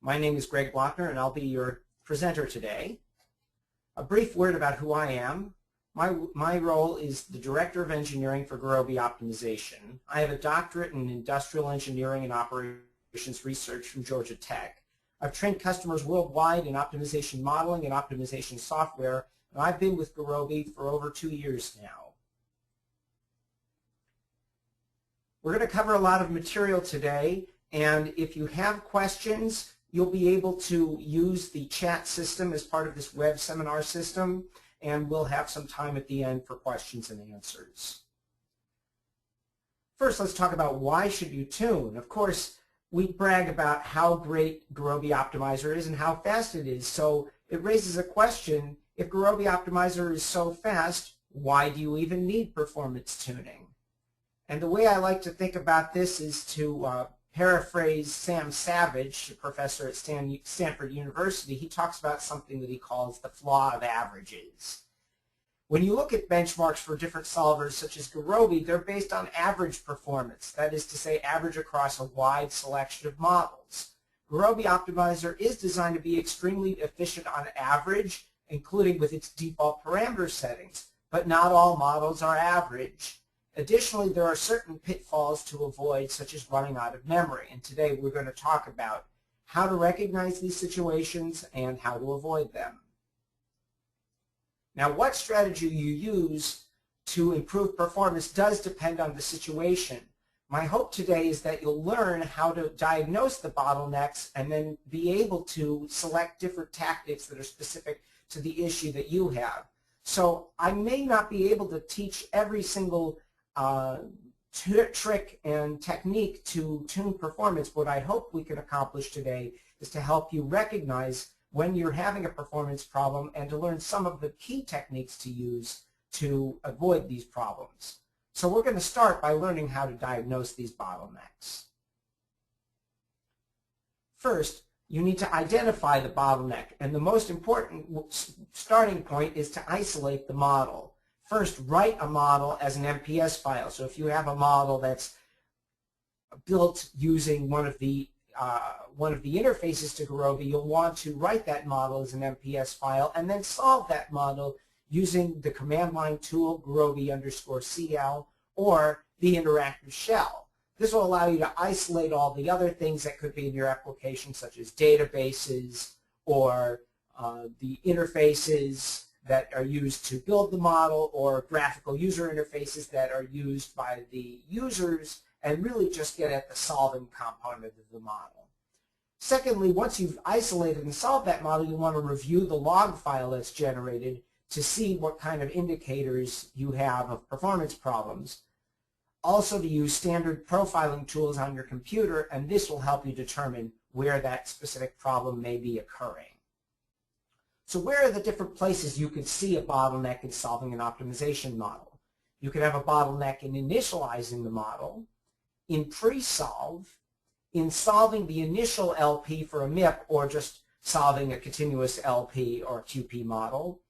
My name is Greg Blockner, and I'll be your presenter today. A brief word about who I am. My role is the Director of Engineering for Gurobi Optimization. I have a doctorate in Industrial Engineering and Operations Research from Georgia Tech. I've trained customers worldwide in optimization modeling and optimization software, and I've been with Gurobi for over 2 years now. We're going to cover a lot of material today, and if you have questions, you'll be able to use the chat system as part of this web seminar system, and we'll have some time at the end for questions and answers. First, let's talk about why should you tune. Of course, we brag about how great Gurobi Optimizer is and how fast it is, so it raises a question, if Gurobi Optimizer is so fast, why do you even need performance tuning? And the way I like to think about this is to paraphrase Sam Savage, a professor at Stanford University. He talks about something that he calls the flaw of averages. When you look at benchmarks for different solvers such as Gurobi, they're based on average performance, that is to say average across a wide selection of models. Gurobi Optimizer is designed to be extremely efficient on average, including with its default parameter settings, but not all models are average. Additionally, there are certain pitfalls to avoid, such as running out of memory, and today we're going to talk about how to recognize these situations and how to avoid them. Now, what strategy you use to improve performance does depend on the situation. My hope today is that you'll learn how to diagnose the bottlenecks and then be able to select different tactics that are specific to the issue that you have. So I may not be able to teach every single trick and technique to tune performance. What I hope we can accomplish today is to help you recognize when you're having a performance problem and to learn some of the key techniques to use to avoid these problems. So we're going to start by learning how to diagnose these bottlenecks. First, you need to identify the bottleneck, and the most important starting point is to isolate the model. First, write a model as an MPS file. So if you have a model that's built using one of the interfaces to Gurobi, you'll want to write that model as an MPS file and then solve that model using the command line tool Gurobi_CL or the interactive shell. This will allow you to isolate all the other things that could be in your application, such as databases or the interfaces that are used to build the model, or graphical user interfaces that are used by the users, and really just get at the solving component of the model. Secondly, once you've isolated and solved that model, you want to review the log file that's generated to see what kind of indicators you have of performance problems. Also, to use standard profiling tools on your computer, and this will help you determine where that specific problem may be occurring. So where are the different places you could see a bottleneck in solving an optimization model? You could have a bottleneck in initializing the model, in Presolve, in solving the initial LP for a MIP, or just solving a continuous LP or QP model,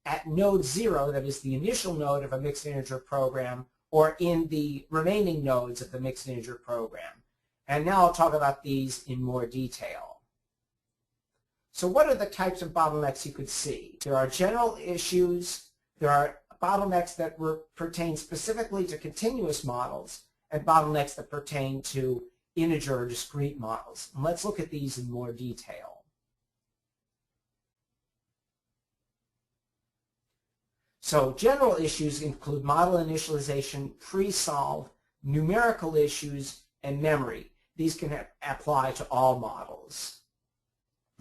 at node 0, that is the initial node of a mixed integer program, or in the remaining nodes of the mixed integer program. And now I'll talk about these in more detail. So what are the types of bottlenecks you could see? There are general issues, there are bottlenecks that pertain specifically to continuous models, and bottlenecks that pertain to integer or discrete models. And let's look at these in more detail. So general issues include model initialization, Presolve, numerical issues, and memory. These can apply to all models.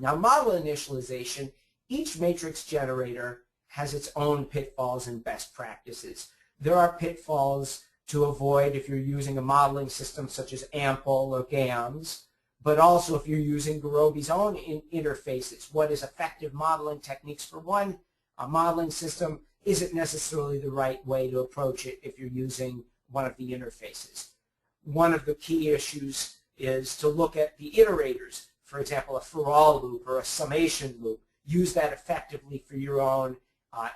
Now, model initialization, each matrix generator has its own pitfalls and best practices. There are pitfalls to avoid if you're using a modeling system such as AMPL or GAMS, but also if you're using Gurobi's own interfaces. What is effective modeling techniques for one modeling system isn't necessarily the right way to approach it if you're using one of the interfaces. One of the key issues is to look at the iterators. For example, a for-all loop or a summation loop. Use that effectively for your own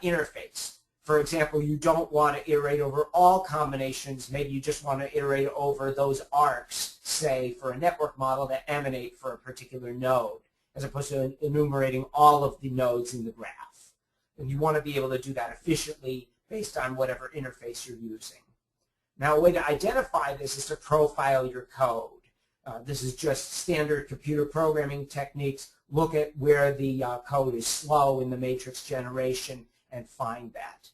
interface. For example, you don't want to iterate over all combinations. Maybe you just want to iterate over those arcs, say, for a network model that emanate for a particular node, as opposed to enumerating all of the nodes in the graph. And you want to be able to do that efficiently based on whatever interface you're using. Now, a way to identify this is to profile your code. This is just standard computer programming techniques. Look at where the code is slow in the matrix generation and find that.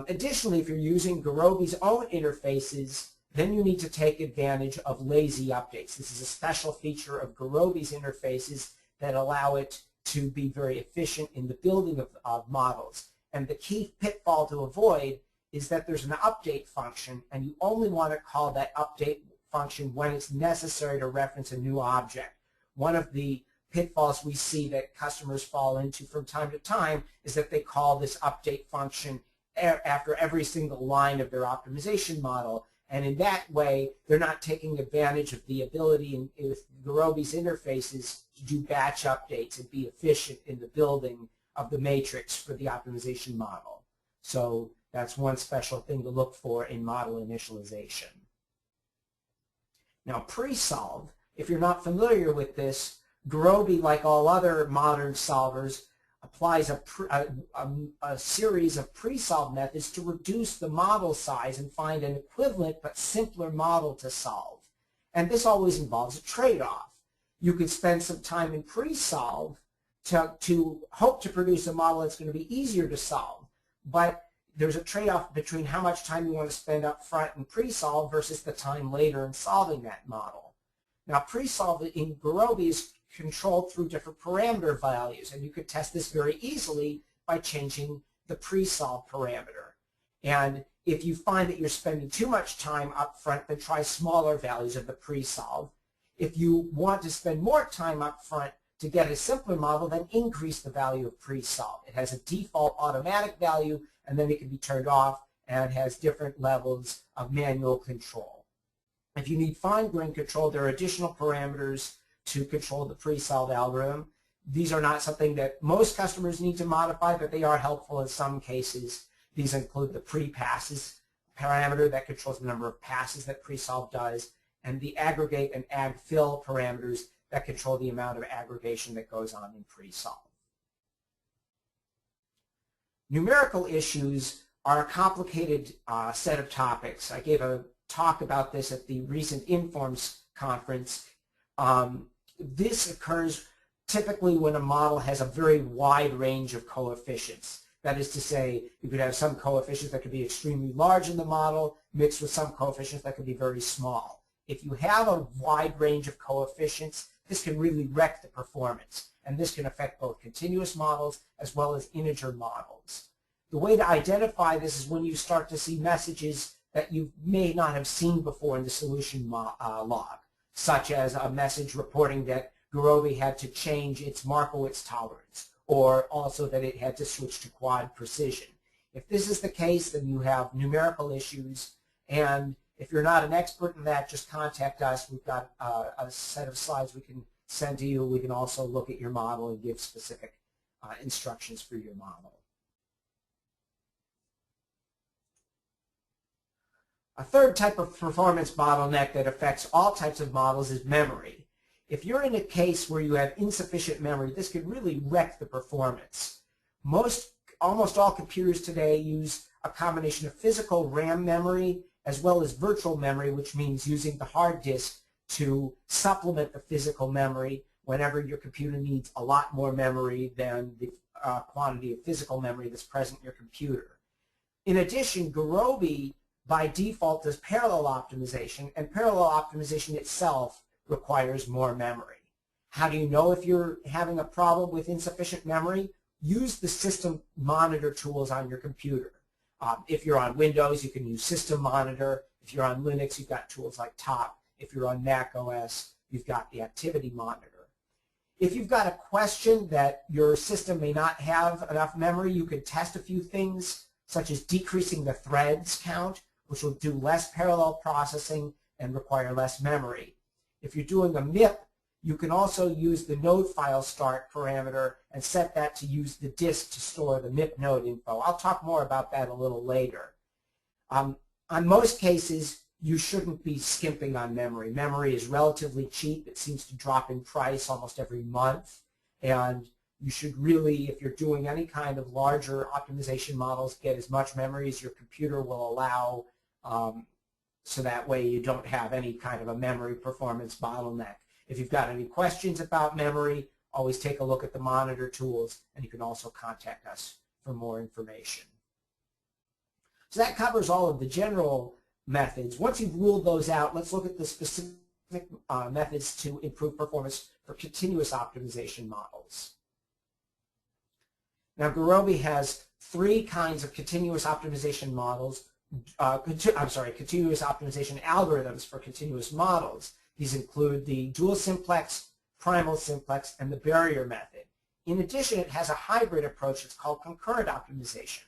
Additionally, if you're using Gurobi's own interfaces, then you need to take advantage of lazy updates. This is a special feature of Gurobi's interfaces that allow it to be very efficient in the building of models. And the key pitfall to avoid is that there's an update function, and you only want to call that update function when it's necessary to reference a new object. One of the pitfalls we see that customers fall into from time to time is that they call this update function after every single line of their optimization model, and in that way they're not taking advantage of the ability with Gurobi's interfaces to do batch updates and be efficient in the building of the matrix for the optimization model. So that's one special thing to look for in model initialization. Now, Presolve, if you're not familiar with this, Gurobi, like all other modern solvers, applies a series of Presolve methods to reduce the model size and find an equivalent but simpler model to solve. And this always involves a trade-off. You could spend some time in Presolve to hope to produce a model that's going to be easier to solve, but there's a trade-off between how much time you want to spend up front in Presolve versus the time later in solving that model. Now, Presolve in Gurobi is controlled through different parameter values, and you could test this very easily by changing the Presolve parameter. And if you find that you're spending too much time up front, then try smaller values of the Presolve. If you want to spend more time up front to get a simpler model, then increase the value of Presolve. It has a default automatic value, and then it can be turned off, and has different levels of manual control. If you need fine-grained control, there are additional parameters to control the Presolve algorithm. These are not something that most customers need to modify, but they are helpful in some cases. These include the pre-passes parameter that controls the number of passes that Presolve does, and the aggregate and ag-fill parameters that control the amount of aggregation that goes on in Presolve. Numerical issues are a complicated set of topics. I gave a talk about this at the recent Informs conference. This occurs typically when a model has a very wide range of coefficients. That is to say, you could have some coefficients that could be extremely large in the model mixed with some coefficients that could be very small. If you have a wide range of coefficients, this can really wreck the performance, and this can affect both continuous models as well as integer models. The way to identify this is when you start to see messages that you may not have seen before in the solution log, such as a message reporting that Gurobi had to change its Markowitz tolerance, or also that it had to switch to quad precision. If this is the case, then you have numerical issues, and if you're not an expert in that, just contact us. We've got a set of slides we can send to you. We can also look at your model and give specific instructions for your model. A third type of performance bottleneck that affects all types of models is memory. If you're in a case where you have insufficient memory, this could really wreck the performance. Almost all computers today use a combination of physical RAM memory as well as virtual memory, which means using the hard disk to supplement the physical memory whenever your computer needs a lot more memory than the quantity of physical memory that's present in your computer. In addition, Gurobi by default does parallel optimization, and parallel optimization itself requires more memory. How do you know if you're having a problem with insufficient memory? Use the system monitor tools on your computer. If you're on Windows, you can use System Monitor. If you're on Linux, you've got tools like Top. If you're on Mac OS, you've got the Activity Monitor. If you've got a question that your system may not have enough memory, you can test a few things, such as decreasing the threads count, which will do less parallel processing and require less memory. If you're doing a MIP, You can also use the node file start parameter and set that to use the disk to store the MIP node info. I'll talk more about that a little later. On most cases, you shouldn't be skimping on memory. Memory is relatively cheap. It seems to drop in price almost every month. And you should really, if you're doing any kind of larger optimization models, get as much memory as your computer will allow, so that way you don't have any kind of a memory performance bottleneck. If you've got any questions about memory, always take a look at the monitor tools, and you can also contact us for more information. So that covers all of the general methods. Once you've ruled those out, let's look at the specific methods to improve performance for continuous optimization models. Now, Gurobi has 3 kinds of continuous optimization models, continuous optimization algorithms for continuous models. These include the dual simplex, primal simplex, and the barrier method. In addition, it has a hybrid approach. It's called concurrent optimization.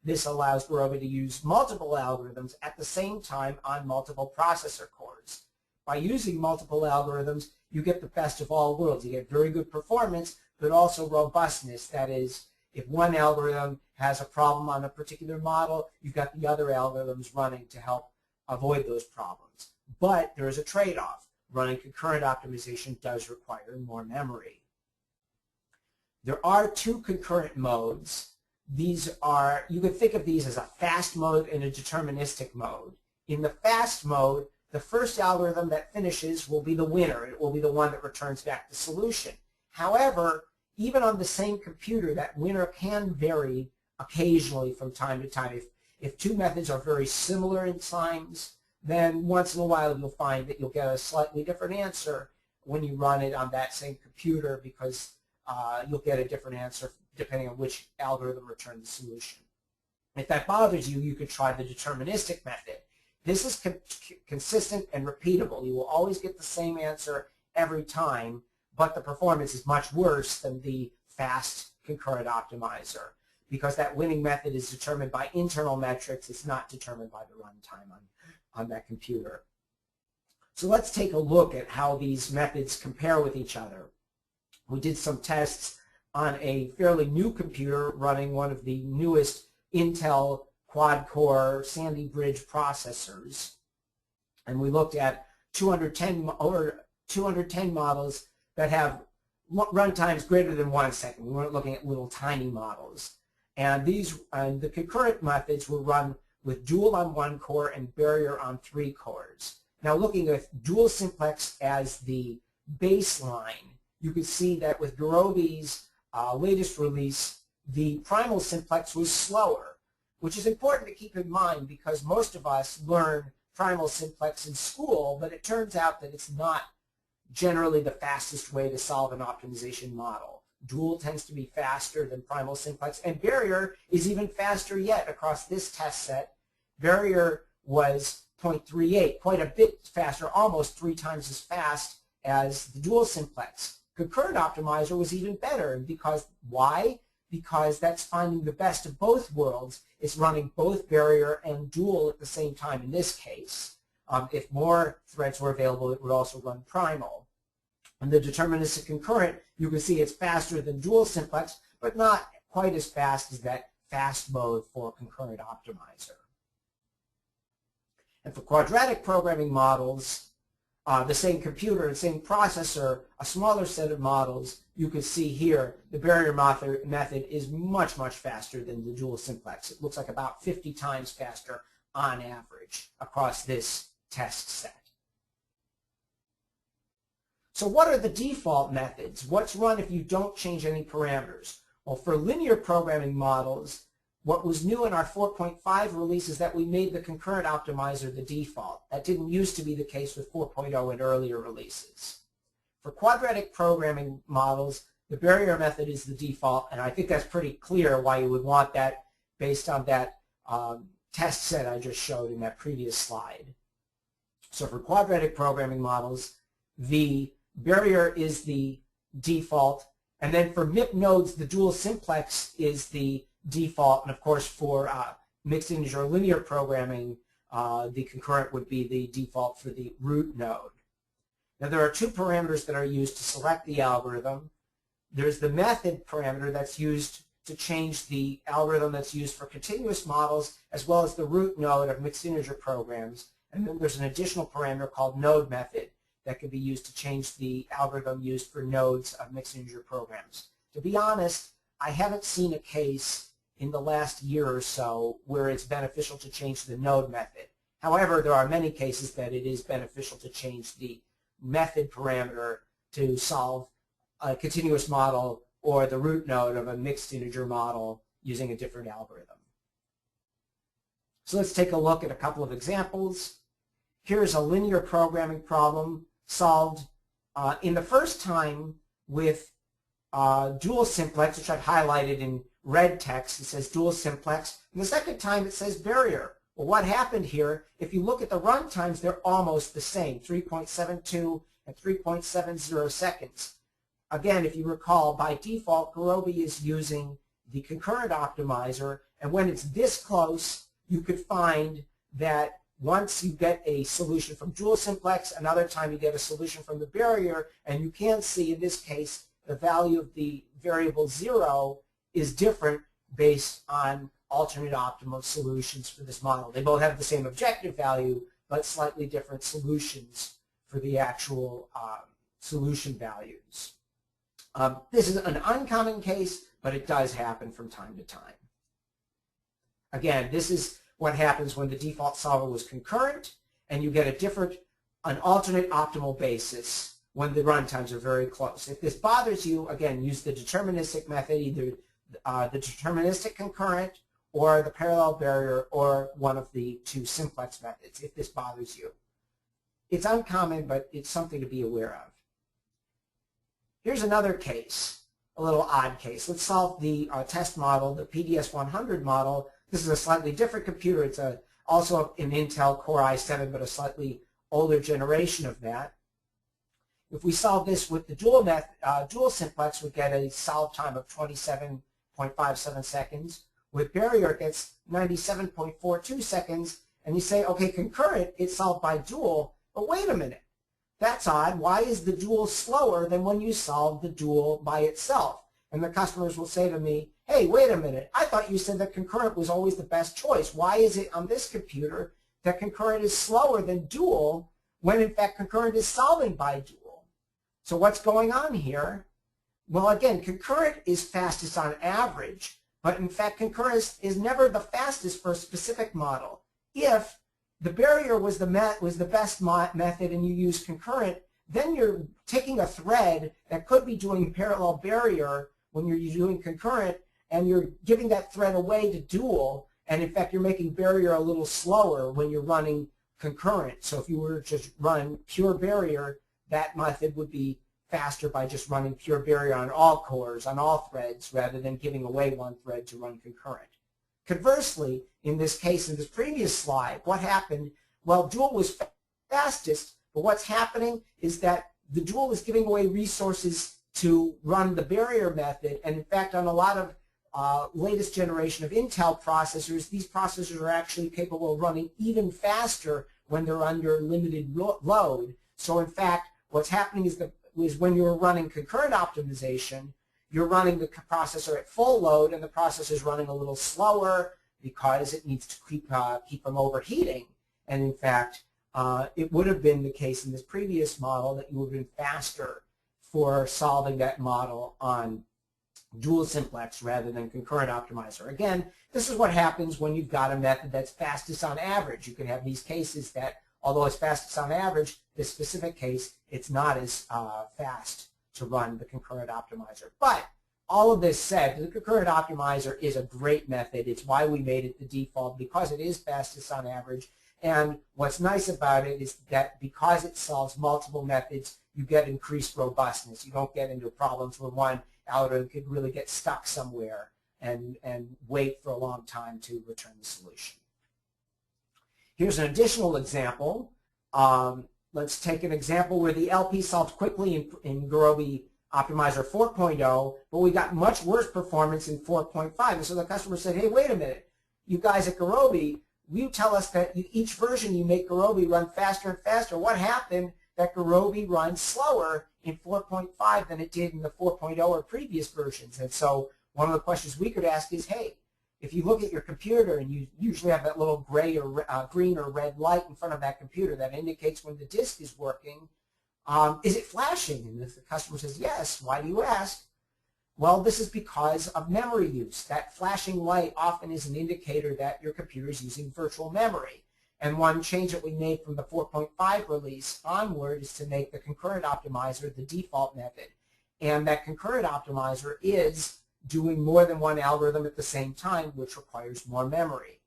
This allows Gurobi to use multiple algorithms at the same time on multiple processor cores. By using multiple algorithms, you get the best of all worlds. You get very good performance, but also robustness. That is, if one algorithm has a problem on a particular model, you've got the other algorithms running to help avoid those problems. But there is a trade-off. Running concurrent optimization does require more memory. There are 2 concurrent modes. These are, you can think of these as a fast mode and a deterministic mode. In the fast mode, the first algorithm that finishes will be the winner. It will be the one that returns back the solution. However, even on the same computer, that winner can vary occasionally from time to time. If 2 methods are very similar in times, then once in a while you'll find that you'll get a slightly different answer when you run it on that same computer, because you'll get a different answer depending on which algorithm returned the solution. If that bothers you, you could try the deterministic method. This is consistent and repeatable. You will always get the same answer every time, but the performance is much worse than the fast concurrent optimizer, because that winning method is determined by internal metrics. It's not determined by the runtime on that computer. So let's take a look at how these methods compare with each other. We did some tests on a fairly new computer running one of the newest Intel quad-core Sandy Bridge processors. And we looked at 210 models that have runtimes greater than 1 second. We weren't looking at little tiny models. And the concurrent methods were run with dual on 1 core and barrier on 3 cores. Now, looking at dual simplex as the baseline, you can see that with Gurobi's latest release, the primal simplex was slower, which is important to keep in mind because most of us learn primal simplex in school, but it turns out that it's not generally the fastest way to solve an optimization model. Dual tends to be faster than primal simplex, and barrier is even faster yet across this test set. Barrier was 0.38, quite a bit faster, almost 3 times as fast as the dual simplex. Concurrent Optimizer was even better, because why? Because that's finding the best of both worlds. It's running both barrier and dual at the same time in this case. If more threads were available, it would also run primal. And the deterministic concurrent, you can see it's faster than dual simplex, but not quite as fast as that fast mode for Concurrent Optimizer. And for quadratic programming models, the same computer and same processor, a smaller set of models, you can see here the barrier method is much, much faster than the dual simplex. It looks like about 50 times faster on average across this test set. So what are the default methods? What's run if you don't change any parameters? Well, for linear programming models, what was new in our 4.5 release is that we made the Concurrent Optimizer the default. That didn't used to be the case with 4.0 and earlier releases. For quadratic programming models, the barrier method is the default, and I think that's pretty clear why you would want that based on that test set I just showed in that previous slide. So for quadratic programming models, the barrier is the default, and then for MIP nodes, the dual simplex is the default, and of course for mixed integer linear programming, the concurrent would be the default for the root node. Now there are two parameters that are used to select the algorithm. There's the method parameter that's used to change the algorithm that's used for continuous models, as well as the root node of mixed integer programs. And then there's an additional parameter called node method that can be used to change the algorithm used for nodes of mixed integer programs. To be honest, I haven't seen a case in the last year or so where it's beneficial to change the node method. However, there are many cases that it is beneficial to change the method parameter to solve a continuous model or the root node of a mixed integer model using a different algorithm. So let's take a look at a couple of examples. Here's a linear programming problem solved in the first time with dual simplex, which I've highlighted in red text. It says dual simplex. And the second time it says barrier. Well, what happened here, if you look at the run times, they're almost the same, 3.72 and 3.70 seconds. Again, if you recall, by default, Gurobi is using the Concurrent Optimizer, and when it's this close, you could find that once you get a solution from dual simplex, another time you get a solution from the barrier, and you can see in this case the value of the variable 0 is different based on alternate optimal solutions for this model. They both have the same objective value, but slightly different solutions for the actual solution values. This is an uncommon case, but it does happen from time to time. Again, this is what happens when the default solver was concurrent, and you get an alternate optimal basis when the runtimes are very close. If this bothers you, again, use the deterministic method, either the deterministic concurrent or the parallel barrier or one of the two simplex methods if this bothers you. It's uncommon, but it's something to be aware of. Here's another case, a little odd case. Let's solve the test model, the PDS 100 model. This is a slightly different computer. It's also an Intel Core i7, but a slightly older generation of that. If we solve this with the dual simplex, we get a solve time of 27.57 seconds. With barrier, it gets 97.42 seconds. And you say, okay, concurrent, it's solved by dual, but wait a minute. That's odd. Why is the dual slower than when you solve the dual by itself? And the customers will say to me, hey, wait a minute. I thought you said that concurrent was always the best choice. Why is it on this computer that concurrent is slower than dual when, in fact, concurrent is solving by dual? So what's going on here? Well, again, concurrent is fastest on average, but, in fact, concurrent is never the fastest for a specific model. If the barrier was the best method and you use concurrent, then you're taking a thread that could be doing parallel barrier when you're doing concurrent, and you're giving that thread away to dual, and in fact you're making barrier a little slower when you're running concurrent. So if you were to just run pure barrier, that method would be faster by just running pure barrier on all cores, on all threads, rather than giving away one thread to run concurrent. Conversely, in this case, in this previous slide, what happened? Well, dual was fastest, but what's happening is that the dual is giving away resources to run the barrier method, and in fact, on a lot of latest generation of Intel processors, these processors are actually capable of running even faster when they're under limited load. So in fact, what's happening is when you're running concurrent optimization, you're running the processor at full load, and the processor is running a little slower because it needs to keep from overheating. And in fact, it would have been the case in this previous model that you would have been faster for solving that model on dual simplex rather than concurrent optimizer. Again, this is what happens when you've got a method that's fastest on average. You can have these cases that, although it's fastest on average, this specific case, it's not as fast to run the concurrent optimizer. But all of this said, the concurrent optimizer is a great method. It's why we made it the default, because it is fastest on average. And what's nice about it is that because it solves multiple methods, you get increased robustness. You don't get into problems where one algorithm could really get stuck somewhere and wait for a long time to return the solution. Here's an additional example. Let's take an example where the LP solved quickly in Gurobi Optimizer 4.0, but we got much worse performance in 4.5. And so the customer said, hey, wait a minute. You guys at Gurobi, you tell us that each version you make Gurobi run faster and faster. What happened that Gurobi runs slower in 4.5 than it did in the 4.0 or previous versions. And so one of the questions we could ask is, hey, if you look at your computer and you usually have that little gray or green or red light in front of that computer that indicates when the disk is working, is it flashing? And if the customer says yes, why do you ask? Well, this is because of memory use. That flashing light often is an indicator that your computer is using virtual memory. And one change that we made from the 4.5 release onward is to make the Concurrent Optimizer the default method. And that Concurrent Optimizer is doing more than one algorithm at the same time, which requires more memory.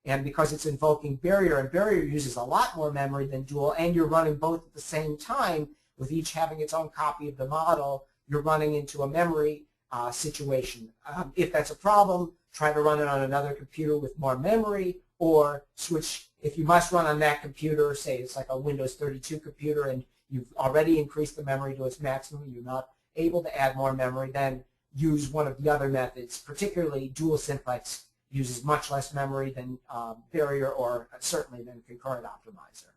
And because it's invoking barrier, and barrier uses a lot more memory than dual, and you're running both at the same time, with each having its own copy of the model, you're running into a memory situation. If that's a problem, try to run it on another computer with more memory, or switch, if you must run on that computer, say it's like a Windows 32 computer and you've already increased the memory to its maximum, you're not able to add more memory, then use one of the other methods. Particularly dual simplex uses much less memory than barrier, or certainly than Concurrent Optimizer.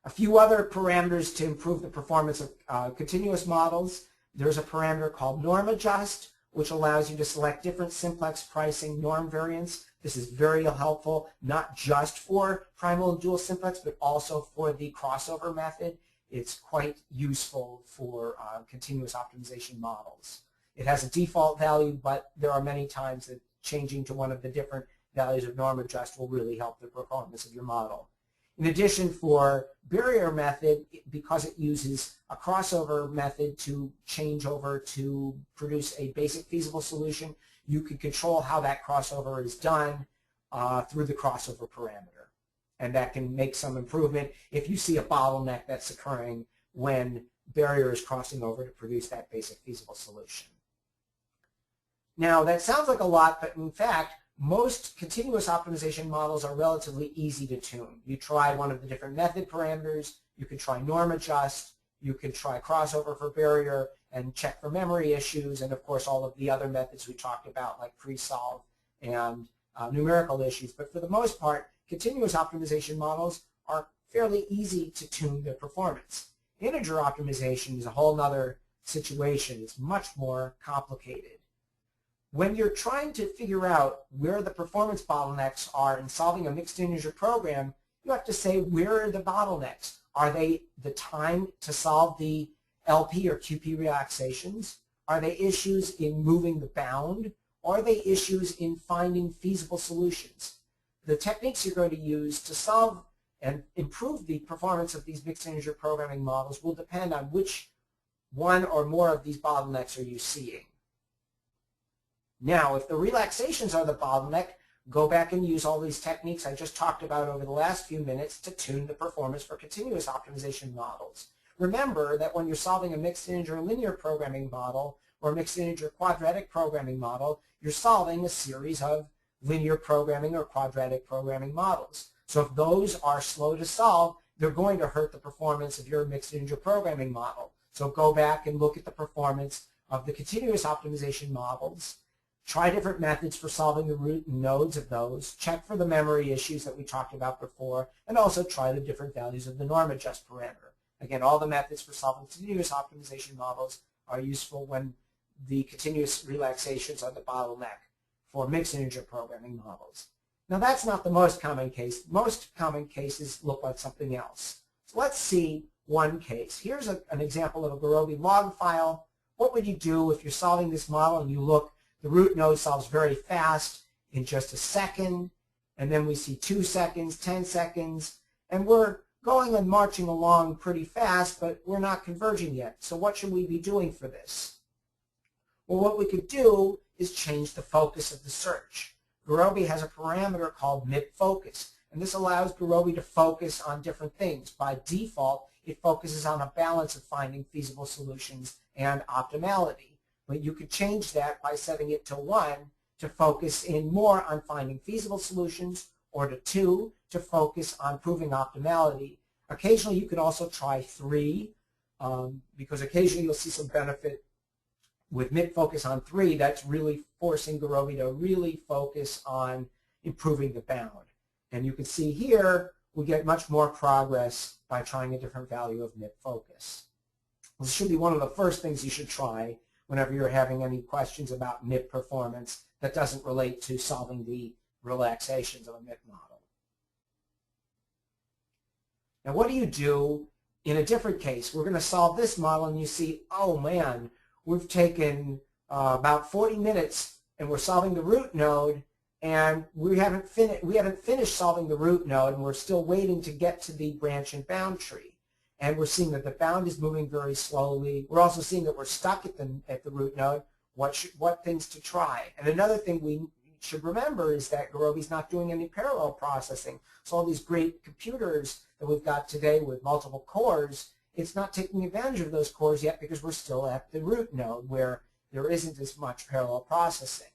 A few other parameters to improve the performance of continuous models. There's a parameter called norm adjust, which allows you to select different simplex pricing norm variants. This is very helpful, not just for primal and dual simplex, but also for the crossover method. It's quite useful for continuous optimization models. It has a default value, but there are many times that changing to one of the different values of norm adjust will really help the performance of your model. In addition, for barrier method, because it uses a crossover method to change over to produce a basic feasible solution, you can control how that crossover is done through the crossover parameter. And that can make some improvement if you see a bottleneck that's occurring when barrier is crossing over to produce that basic feasible solution. Now, that sounds like a lot, but in fact, most continuous optimization models are relatively easy to tune. You try one of the different method parameters, you can try norm adjust, you can try crossover for barrier, and check for memory issues, and of course all of the other methods we talked about like Presolve and numerical issues. But for the most part, continuous optimization models are fairly easy to tune their performance. Integer optimization is a whole other situation. It's much more complicated. When you're trying to figure out where the performance bottlenecks are in solving a mixed integer program, you have to say, where are the bottlenecks? Are they the time to solve the LP or QP relaxations? Are they issues in moving the bound? Or are they issues in finding feasible solutions? The techniques you're going to use to solve and improve the performance of these mixed integer programming models will depend on which one or more of these bottlenecks are you seeing. Now, if the relaxations are the bottleneck, go back and use all these techniques I just talked about over the last few minutes to tune the performance for continuous optimization models. Remember that when you're solving a mixed integer linear programming model or a mixed integer quadratic programming model, you're solving a series of linear programming or quadratic programming models. So if those are slow to solve, they're going to hurt the performance of your mixed integer programming model. So go back and look at the performance of the continuous optimization models. Try different methods for solving the root and nodes of those. Check for the memory issues that we talked about before, and also try the different values of the norm adjust parameter. Again, all the methods for solving continuous optimization models are useful when the continuous relaxations are the bottleneck for mixed integer programming models. Now, that's not the most common case. Most common cases look like something else. So let's see one case. Here's an example of a Gurobi log file. What would you do if you're solving this model and you look, the root node solves very fast in just a second, and then we see 2 seconds, 10 seconds, and we're going and marching along pretty fast, but we're not converging yet. So what should we be doing for this? Well, what we could do is change the focus of the search. Gurobi has a parameter called mid-focus, and this allows Gurobi to focus on different things. By default, it focuses on a balance of finding feasible solutions and optimality. But you could change that by setting it to 1 to focus in more on finding feasible solutions, or to 2 to focus on proving optimality. Occasionally you could also try 3 because occasionally you'll see some benefit with mid-focus on 3. That's really forcing Gurobi to really focus on improving the bound. And you can see here we get much more progress by trying a different value of MIP focus. This should be one of the first things you should try whenever you're having any questions about MIP performance that doesn't relate to solving the relaxations of a MIP model. Now, what do you do in a different case? We're going to solve this model, and you see, oh man, we've taken about 40 minutes, and we're solving the root node, and we haven't finished solving the root node, and we're still waiting to get to the branch and bound tree. And we're seeing that the bound is moving very slowly. We're also seeing that we're stuck at the root node. What things to try? And another thing we should remember is that Gurobi's not doing any parallel processing. So all these great computers that we've got today with multiple cores, it's not taking advantage of those cores yet because we're still at the root node where there isn't as much parallel processing.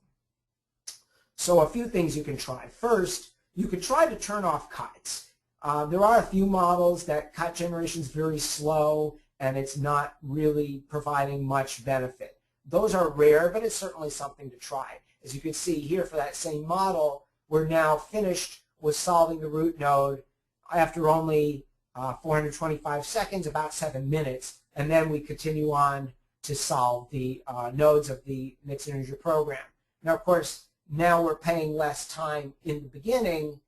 So a few things you can try. First, you could try to turn off cuts. There are a few models that cut generation is very slow and it's not really providing much benefit. Those are rare, but it's certainly something to try. As you can see here for that same model, we're now finished with solving the root node after only 425 seconds, about 7 minutes, and then we continue on to solve the nodes of the mixed integer program. Now, of course, now we're paying less time in the beginning,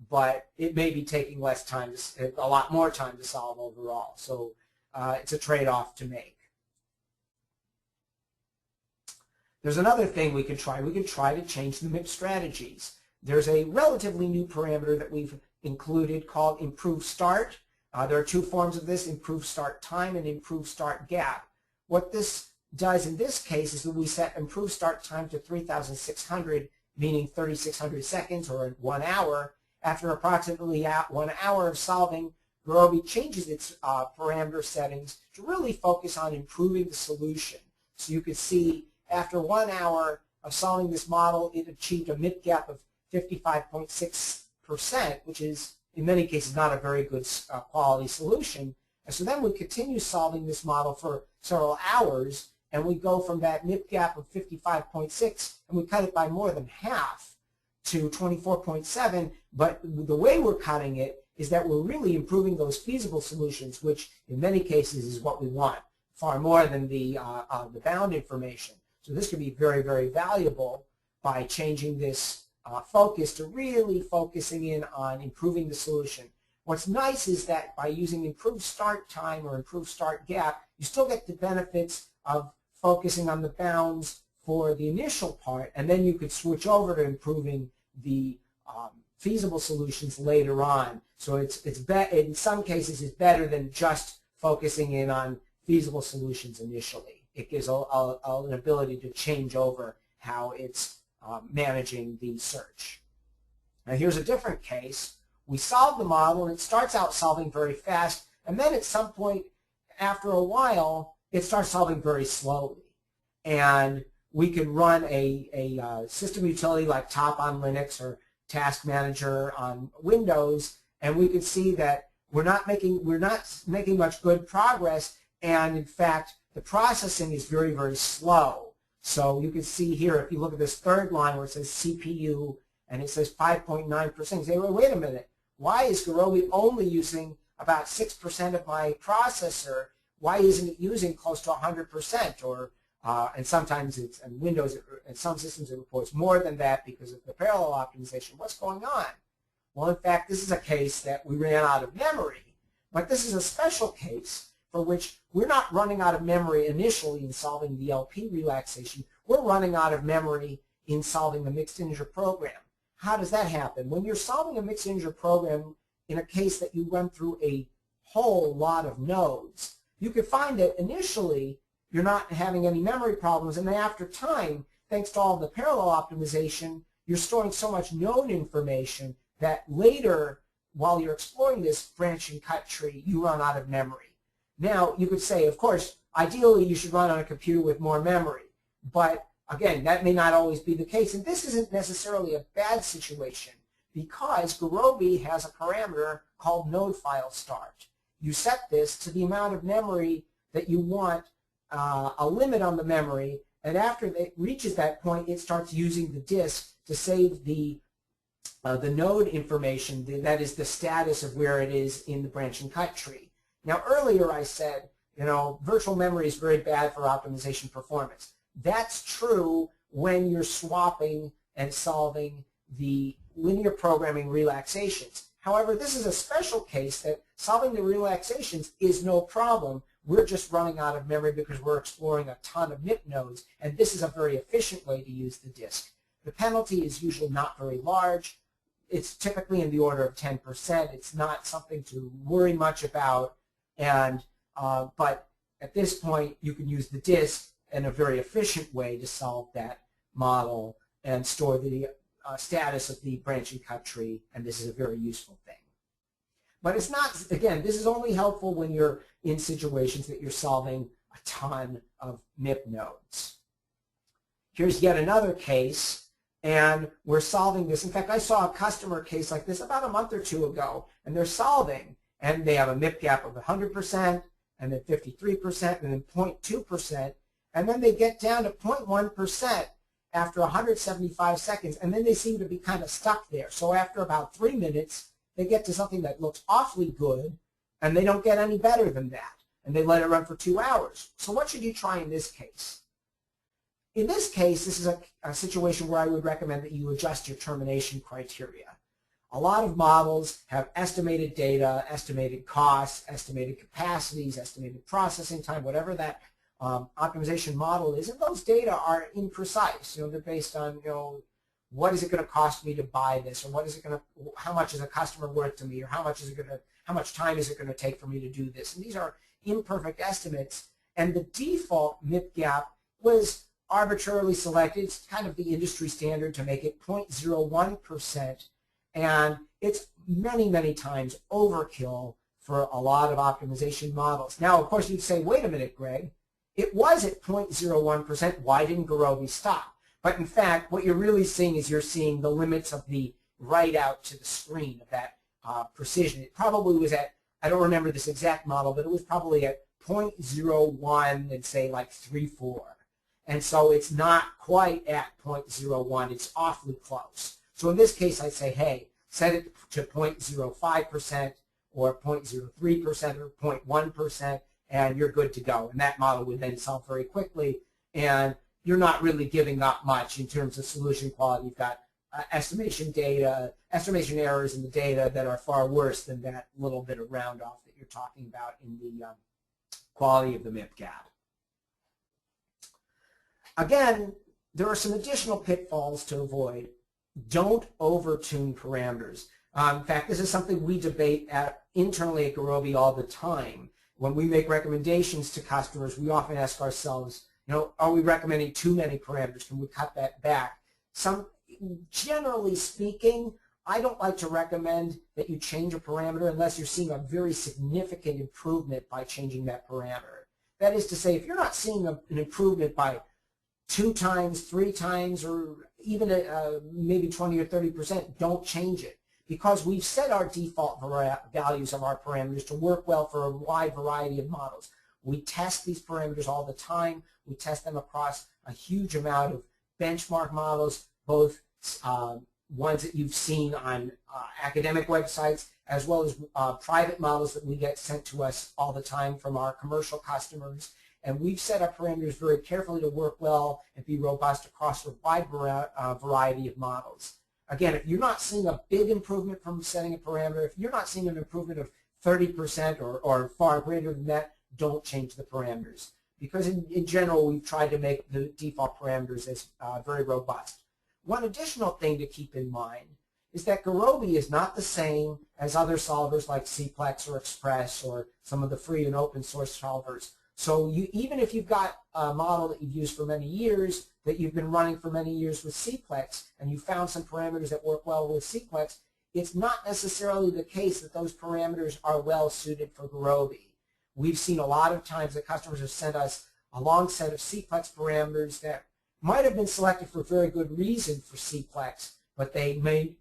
but it may be taking less time, a lot more time to solve overall. So it's a trade-off to make. There's another thing we could try. We could try to change the MIP strategies. There's a relatively new parameter that we've included called improve start. There are two forms of this, improve start time and improve start gap. What this does in this case is that we set improve start time to 3,600, meaning 3,600 seconds or 1 hour. After approximately 1 hour of solving, Gurobi changes its parameter settings to really focus on improving the solution. So you can see after 1 hour of solving this model, it achieved a MIP gap of 55.6%, which is in many cases not a very good quality solution. And so then we continue solving this model for several hours, and we go from that MIP gap of 55.6, and we cut it by more than half to 24.7, but the way we're cutting it is that we're really improving those feasible solutions, which in many cases is what we want, far more than the bound information. So this could be very, very valuable by changing this focus to really focusing in on improving the solution. What's nice is that by using improved start time or improved start gap, you still get the benefits of focusing on the bounds for the initial part, and then you could switch over to improving the feasible solutions later on. So in some cases it's better than just focusing in on feasible solutions initially. It gives an ability to change over how it's managing the search. Now here's a different case. We solve the model and it starts out solving very fast, and then at some point after a while it starts solving very slowly. And we can run a system utility like Top on Linux or Task Manager on Windows, and we can see that we're not making much good progress, and in fact the processing is very, very slow. So you can see here, if you look at this third line where it says CPU and it says 5.9%, you say, well, wait a minute, why is Gurobi only using about 6% of my processor? Why isn't it using close to 100%? Or and sometimes it's in Windows, in some systems it reports more than that because of the parallel optimization. What's going on? Well, in fact, this is a case that we ran out of memory, but this is a special case for which we're not running out of memory initially in solving the LP relaxation. We're running out of memory in solving the mixed integer program. How does that happen? When you're solving a mixed integer program in a case that you run through a whole lot of nodes, you can find that initially you're not having any memory problems, and then after time, thanks to all the parallel optimization, you're storing so much node information that later, while you're exploring this branch and cut tree, you run out of memory. Now, you could say, of course, ideally you should run on a computer with more memory, but again, that may not always be the case, and this isn't necessarily a bad situation because Gurobi has a parameter called node file start. You set this to the amount of memory that you want, a limit on the memory, and after it reaches that point, it starts using the disk to save the the node information, that is the status of where it is in the branch and cut tree. Now earlier I said, virtual memory is very bad for optimization performance. That's true when you're swapping and solving the linear programming relaxations. However, this is a special case that solving the relaxations is no problem. We're just running out of memory because we're exploring a ton of MIP nodes, and this is a very efficient way to use the disk. The penalty is usually not very large. It's typically in the order of 10%. It's not something to worry much about, and but at this point you can use the disk in a very efficient way to solve that model and store the status of the branch and cut tree, and this is a very useful thing. But it's not, again, this is only helpful when you're in situations that you're solving a ton of MIP nodes. Here's yet another case, and we're solving this. In fact, I saw a customer case like this about a month or two ago, and they're solving, and they have a MIP gap of 100%, and then 53%, and then 0.2%, and then they get down to 0.1% after 175 seconds, and then they seem to be kind of stuck there. So after about 3 minutes, they get to something that looks awfully good, and they don't get any better than that, and they let it run for 2 hours. So what should you try in this case? In this case, this is a situation where I would recommend that you adjust your termination criteria. A lot of models have estimated data, estimated costs, estimated capacities, estimated processing time, whatever that optimization model is, and those data are imprecise. They're based on, what is it going to cost me to buy this, or what is it going to, how much is a customer worth to me, or how much time is it going to take for me to do this? And these are imperfect estimates, and the default MIP gap was arbitrarily selected. It's kind of the industry standard to make it 0.01%, and it's many, many times overkill for a lot of optimization models. Now, of course, you'd say, wait a minute, Greg, it was at 0.01%. Why didn't Gurobi stop? But in fact, what you're really seeing is you're seeing the limits of the write out to the screen of that precision. It probably was at, I don't remember this exact model, but it was probably at 0.01 and say like 3.4. And so it's not quite at 0.01. It's awfully close. So in this case, I'd say, hey, set it to 0.05% or 0.03% or 0.1%. And you're good to go. And that model would then solve very quickly, and you're not really giving up much in terms of solution quality. You've got estimation errors in the data that are far worse than that little bit of round off that you're talking about in the quality of the MIP gap. Again, there are some additional pitfalls to avoid. Don't over-tune parameters. In fact, this is something we debate internally at Gurobi all the time. When we make recommendations to customers, we often ask ourselves, are we recommending too many parameters? Can we cut that back? Generally speaking, I don't like to recommend that you change a parameter unless you're seeing a very significant improvement by changing that parameter. That is to say, if you're not seeing an improvement by 2 times, 3 times, or even maybe 20 or 30%, don't change it. Because we've set our default values of our parameters to work well for a wide variety of models. We test these parameters all the time. We test them across a huge amount of benchmark models, both ones that you've seen on academic websites, as well as private models that we get sent to us all the time from our commercial customers. And we've set our parameters very carefully to work well and be robust across a wide variety of models. Again, if you're not seeing a big improvement from setting a parameter, if you're not seeing an improvement of 30% or far greater than that, don't change the parameters. Because in general, we've tried to make the default parameters as very robust. One additional thing to keep in mind is that Gurobi is not the same as other solvers like Cplex or Express or some of the free and open source solvers. So even if you've got a model that you've used for many years, that you've been running for many years with Cplex, and you found some parameters that work well with Cplex, it's not necessarily the case that those parameters are well suited for Gurobi. We've seen a lot of times that customers have sent us a long set of Cplex parameters that might have been selected for very good reason for Cplex, but they may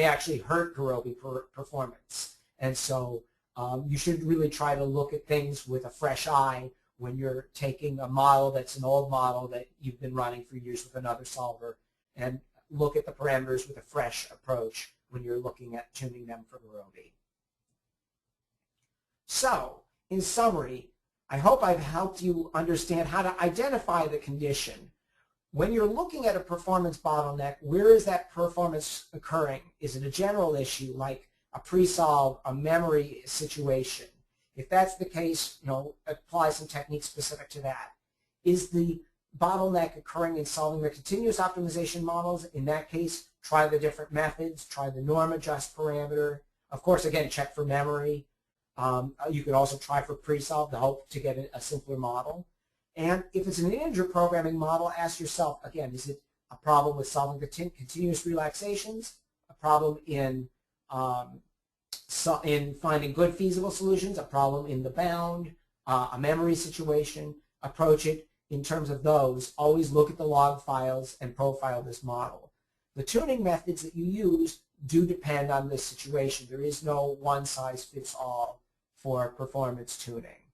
actually hurt Gurobi performance. And so you should really try to look at things with a fresh eye when you're taking a model that's an old model that you've been running for years with another solver and look at the parameters with a fresh approach when you're looking at tuning them for Gurobi. So, in summary, I hope I've helped you understand how to identify the condition. When you're looking at a performance bottleneck, where is that performance occurring? Is it a general issue like a Presolve, a memory situation? If that's the case, apply some techniques specific to that. Is the bottleneck occurring in solving the continuous optimization models? In that case, try the different methods, try the norm adjust parameter. Of course, again, check for memory. You could also try for Presolve to hope to get a simpler model. And if it's an integer programming model, ask yourself, again, is it a problem with solving the continuous relaxations, a problem in finding good feasible solutions, a problem in the bound, a memory situation? Approach it in terms of those. Always look at the log files and profile this model. The tuning methods that you use do depend on this situation. There is no one-size-fits-all for performance tuning.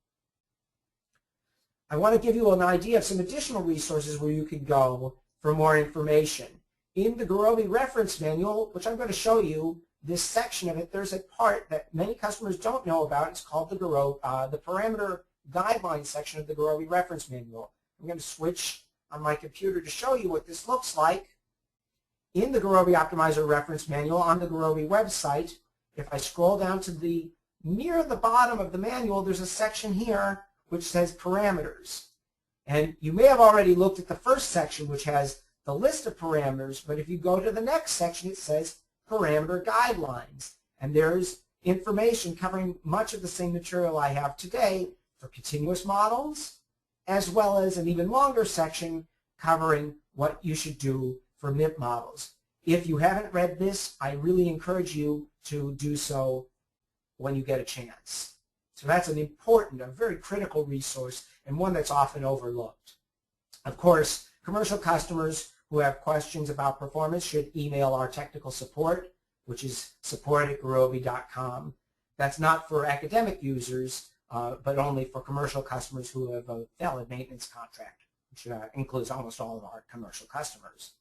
I want to give you an idea of some additional resources where you can go for more information. In the Gurobi reference manual, which I'm going to show you, this section of it, there's a part that many customers don't know about. It's called the parameter guidelines section of the Gurobi reference manual. I'm going to switch on my computer to show you what this looks like. In the Gurobi Optimizer reference manual on the Gurobi website, if I scroll down to near the bottom of the manual, there's a section here which says parameters. And you may have already looked at the first section, which has the list of parameters, but if you go to the next section, it says parameter guidelines. And there's information covering much of the same material I have today for continuous models, as well as an even longer section covering what you should do for MIP models. If you haven't read this, I really encourage you to do so when you get a chance. So that's an important, a very critical resource and one that's often overlooked. Of course, commercial customers who have questions about performance should email our technical support, which is support@gurobi.com. That's not for academic users, but only for commercial customers who have a valid maintenance contract, which includes almost all of our commercial customers.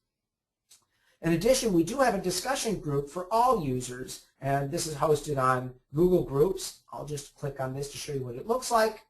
In addition, we do have a discussion group for all users, and this is hosted on Google Groups. I'll just click on this to show you what it looks like.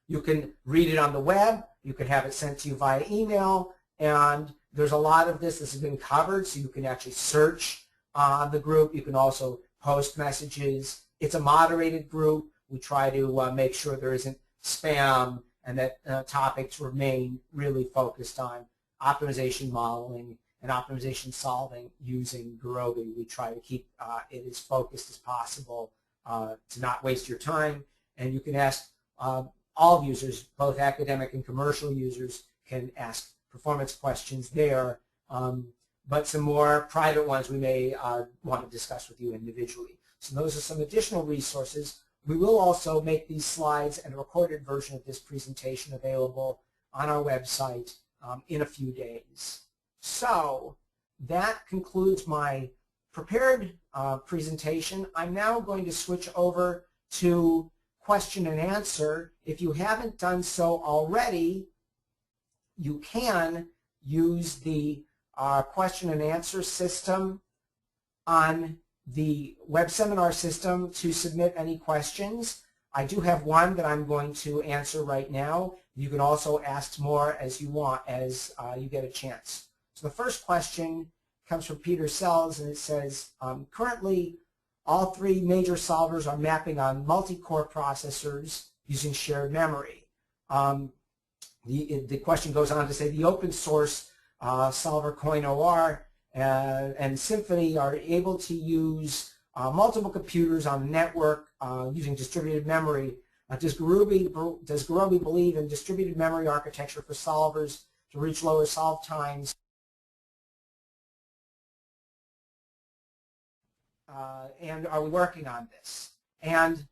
You can read it on the web. You can have it sent to you via email, and there's a lot of this. This has been covered, so you can actually search the group. You can also post messages. It's a moderated group. We try to make sure there isn't spam and that topics remain really focused on optimization modeling and optimization solving using Gurobi. We try to keep it as focused as possible to not waste your time. And you can ask all users, both academic and commercial users, can ask performance questions there. But some more private ones we may want to discuss with you individually. So those are some additional resources. We will also make these slides and a recorded version of this presentation available on our website in a few days. So that concludes my prepared presentation. I'm now going to switch over to question and answer. If you haven't done so already, you can use the question and answer system on the web seminar system to submit any questions. I do have one that I'm going to answer right now. You can also ask more as you want, as you get a chance. So the first question comes from Peter Sells, and it says, currently all three major solvers are mapping on multi-core processors using shared memory. The question goes on to say the open source solver CoinOR and Symphony are able to use multiple computers on the network using distributed memory. Does Gurobi believe in distributed memory architecture for solvers to reach lower solve times? And are we working on this? And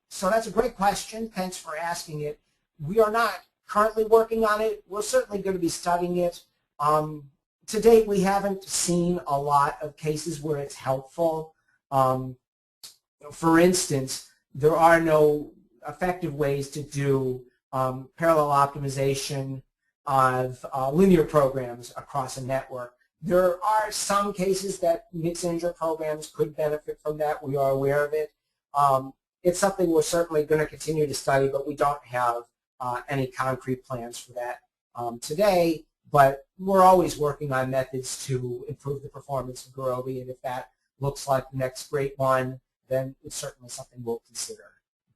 so that's a great question. Thanks for asking it. We are not currently working on it. We're certainly going to be studying it. To date, we haven't seen a lot of cases where it's helpful. For instance, there are no effective ways to do parallel optimization of linear programs across a network. There are some cases that mixed integer programs could benefit from that. We are aware of it. It's something we're certainly going to continue to study, but we don't have any concrete plans for that today. But we're always working on methods to improve the performance of Gurobi, and if that looks like the next great one, then it's certainly something we'll consider.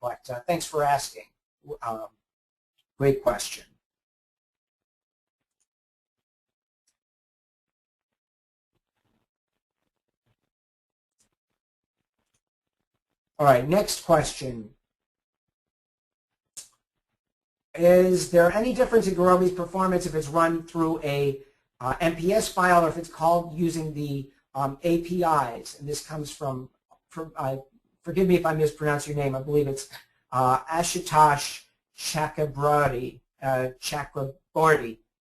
But thanks for asking. Great question. All right, next question. Is there any difference in Gurobi's performance if it's run through a MPS file or if it's called using the APIs? And this comes from forgive me if I mispronounce your name. I believe it's Ashutosh Chakraborty.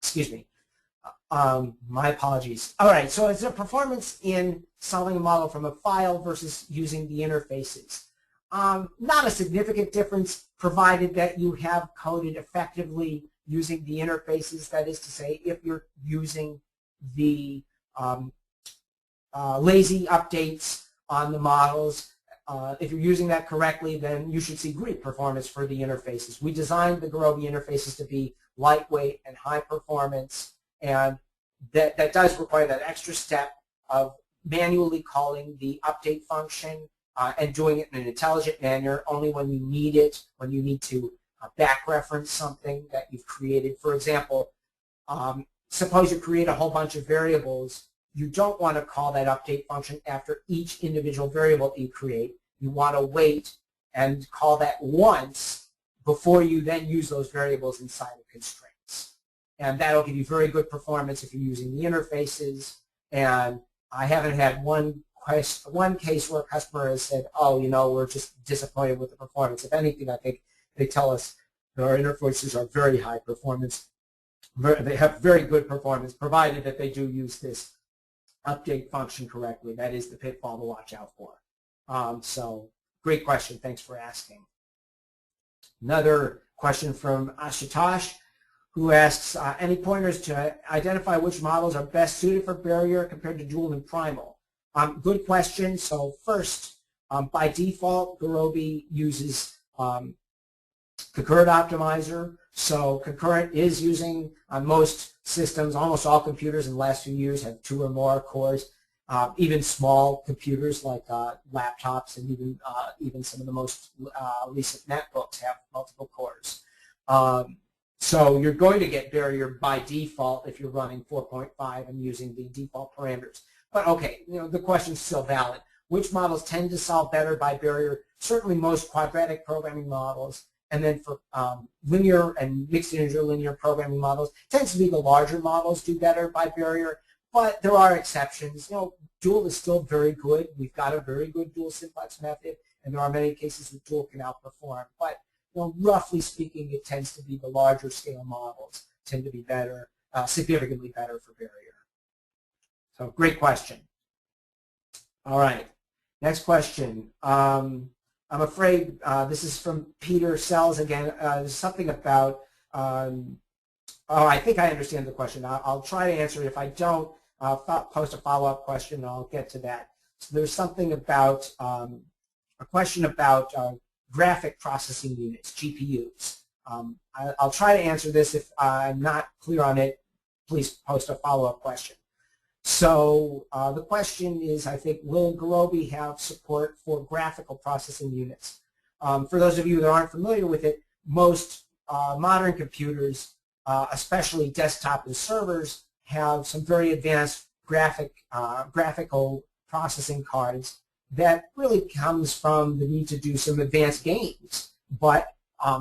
Excuse me. My apologies. All right, so is there performance in solving a model from a file versus using the interfaces? Not a significant difference, provided that you have coded effectively using the interfaces. That is to say, if you're using the lazy updates on the models, if you're using that correctly, then you should see great performance for the interfaces. We designed the Gurobi interfaces to be lightweight and high performance, and that does require that extra step of manually calling the update function and doing it in an intelligent manner only when you need it, when you need to back reference something that you've created. For example, suppose you create a whole bunch of variables. You don't want to call that update function after each individual variable that you create. You want to wait and call that once before you then use those variables inside of constraints. And that'll give you very good performance if you're using the interfaces. And I haven't had one case where a customer has said, oh, you know, we're just disappointed with the performance. If anything, I think they tell us that our interfaces are very high performance. They have very good performance, provided that they do use this update function correctly. That is the pitfall to watch out for. So great question. Thanks for asking. Another question from Ashutosh, who asks, any pointers to identify which models are best suited for barrier compared to dual and primal? Good question. So first, by default, Gurobi uses Concurrent Optimizer. So Concurrent is using, on most systems, almost all computers in the last few years have 2 or more cores. Even small computers like laptops and even some of the most recent netbooks have multiple cores. So you're going to get barrier by default if you're running 4.5 and using the default parameters. But okay, you know, the question's still valid. Which models tend to solve better by barrier? Certainly most quadratic programming models. And then for linear and mixed integer linear programming models, tends to be the larger models do better by barrier. But there are exceptions. You know, dual is still very good. We've got a very good dual simplex method, and there are many cases that dual can outperform. But you know, roughly speaking, it tends to be the larger scale models tend to be better, significantly better for barrier. So great question. All right, next question. I'm afraid this is from Peter Sells again. There's something about, oh, I think I understand the question. I'll try to answer it. If I don't, I'll post a follow-up question and I'll get to that. So there's something about, a question about graphic processing units, GPUs. I'll try to answer this. If I'm not clear on it, please post a follow-up question. So the question is, I think, will Gurobi have support for graphical processing units? For those of you that aren't familiar with it, most modern computers, especially desktop and servers, have some very advanced graphical processing cards that really comes from the need to do some advanced games. But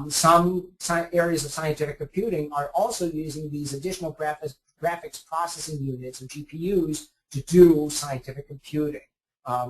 some areas of scientific computing are also using these additional graphics processing units, or GPUs, to do scientific computing.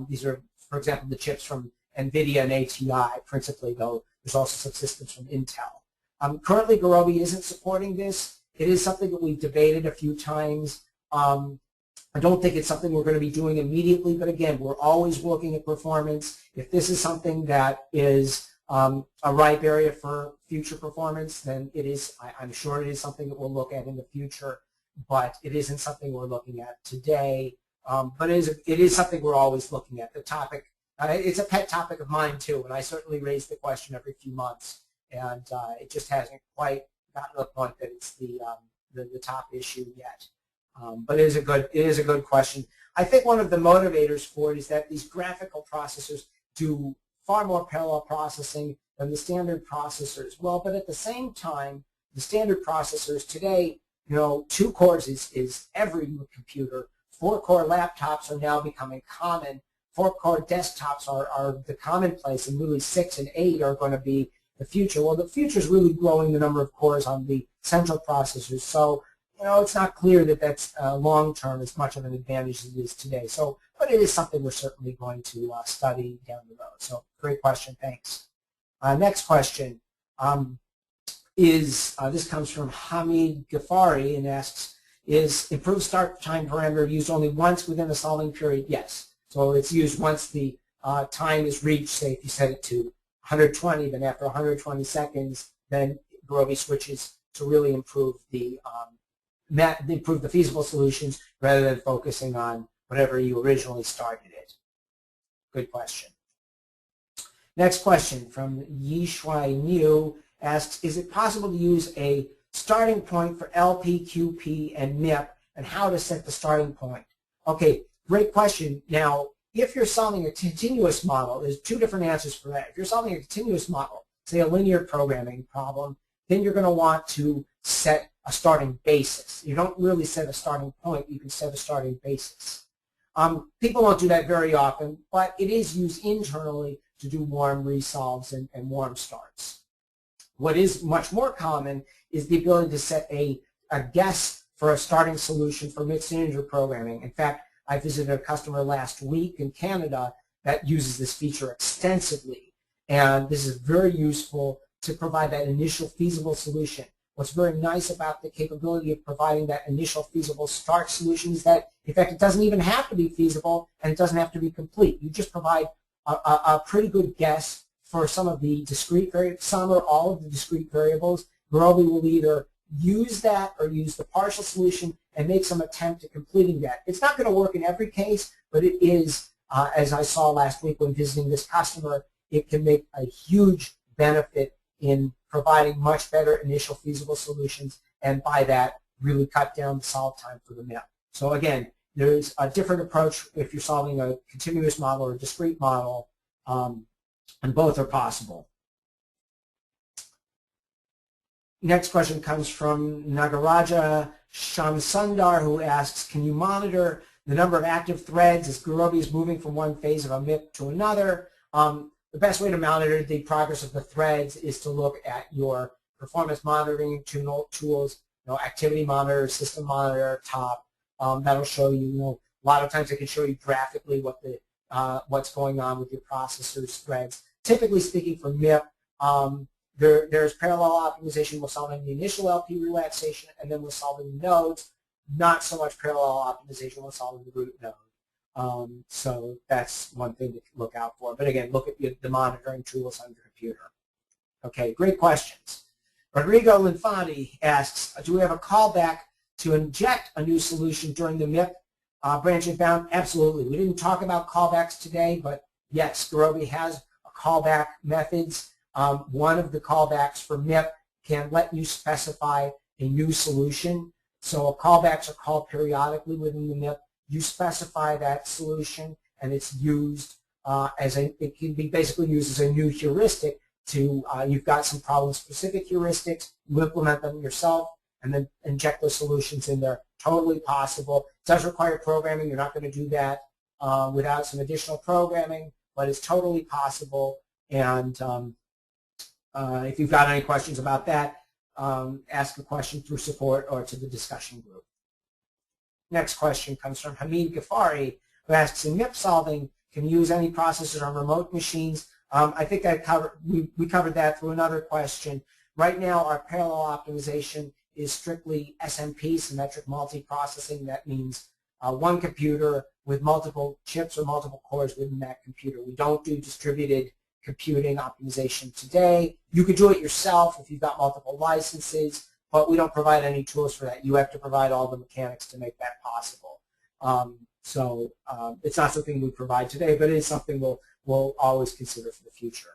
These are, for example, the chips from NVIDIA and ATI, principally, though there's also some systems from Intel. Currently, Gurobi isn't supporting this. It is something that we've debated a few times. I don't think it's something we're going to be doing immediately, but again, we're always looking at performance. If this is something that is a ripe area for future performance, then it is, I'm sure it is something that we'll look at in the future, but it isn't something we're looking at today. But it is something we're always looking at. The topic, it's a pet topic of mine too, and I certainly raise the question every few months, and it just hasn't quite gotten to the point that it's the top issue yet. But it is a good question. I think one of the motivators for it is that these graphical processors do far more parallel processing than the standard processors. Well, but at the same time, the standard processors today, 2 cores is every computer. 4-core laptops are now becoming common. 4-core desktops are the commonplace, and really 6 and 8 are going to be the future. Well, the future is really growing the number of cores on the central processors. So, it's not clear that that's long-term as much of an advantage as it is today. So, but it is something we're certainly going to study down the road. So, great question. Thanks. Next question is, this comes from Hamid Ghaffari and asks, is improved start time parameter used only once within a solving period? Yes. So it's used once the time is reached. Say if you set it to 120, then after 120 seconds, then Gurobi switches to really improve the feasible solutions rather than focusing on whatever you originally started it. Good question. Next question from Yishuai Niu asks, is it possible to use a starting point for LP, QP, and MIP, and how to set the starting point? Okay, great question. Now, if you're solving a continuous model, there's 2 different answers for that. If you're solving a continuous model, say a linear programming problem, then you're going to want to set a starting basis. You don't really set a starting point, you can set a starting basis. People don't do that very often, but it is used internally to do warm resolves and warm starts. What is much more common is the ability to set a guess for a starting solution for mixed integer programming. In fact, I visited a customer last week in Canada that uses this feature extensively, and this is very useful to provide that initial feasible solution. What's very nice about the capability of providing that initial feasible start solution is that, in fact, it doesn't even have to be feasible and it doesn't have to be complete. You just provide a pretty good guess for some of the discrete variables, some or all of the discrete variables. Gurobi will either use that or use the partial solution and make some attempt at completing that. It's not going to work in every case, but it is, as I saw last week when visiting this customer, it can make a huge benefit in providing much better initial feasible solutions, and by that really cut down the solve time for the MIP. So again, there's a different approach if you're solving a continuous model or a discrete model, and both are possible. Next question comes from Nagaraja Shamsundar, who asks, can you monitor the number of active threads as Gurobi is moving from one phase of a MIP to another? The best way to monitor the progress of the threads is to look at your performance monitoring tools, activity monitor, system monitor, top. That'll show you, a lot of times it can show you graphically what what's going on with your processor's threads. Typically speaking, for MIP, there's parallel optimization. We're solving the initial LP relaxation, and then we're solving the nodes. Not so much parallel optimization. We're solving the root node. So that's one thing to look out for. But again, look at the monitoring tools on your computer. Okay, great questions. Rodrigo Linfante asks, do we have a callback to inject a new solution during the MIP branching bound? Absolutely. We didn't talk about callbacks today, but yes, Gurobi has a callback methods. One of the callbacks for MIP can let you specify a new solution. So callbacks are called periodically within the MIP. You specify that solution, and it's used it can be basically used as a new heuristic to, you've got some problem-specific heuristics, you implement them yourself, and then inject those solutions in there. Totally possible. It does require programming. You're not going to do that without some additional programming, but it's totally possible. And if you've got any questions about that, ask a question through support or to the discussion group. Next question comes from Hamid Ghaffari, who asks, in MIP solving, can you use any processors on remote machines? I think we covered that through another question. Right now, our parallel optimization is strictly SMP, symmetric multiprocessing. That means one computer with multiple chips or multiple cores within that computer. We don't do distributed computing optimization today. You could do it yourself if you've got multiple licenses, but we don't provide any tools for that. You have to provide all the mechanics to make that possible. It's not something we provide today, but it is something we'll always consider for the future.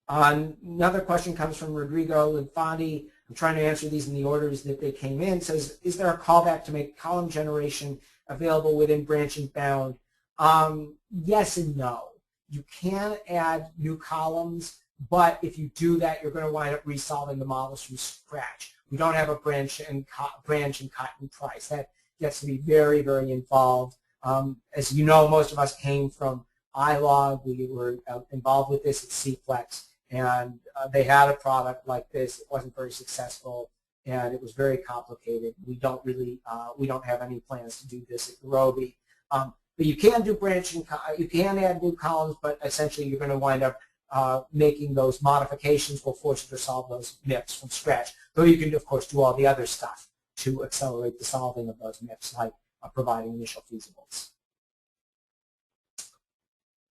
Another question comes from Rodrigo Linfandi. I'm trying to answer these in the orders that they came in. It says, is there a callback to make column generation available within branch and bound? Yes and no. You can add new columns, but if you do that, you're going to wind up resolving the models from scratch. We don't have a branch and cut and price. That gets to be very, very involved. As you know, most of us came from iLog. We were involved with this at CFlex, and they had a product like this. It wasn't very successful, and it was very complicated. We don't have any plans to do this at Gurobi. But you can do you can add new columns, but essentially you're going to wind up making those modifications will force you to solve those MIPS from scratch. Though you can, of course, do all the other stuff to accelerate the solving of those MIPS, like providing initial feasibles.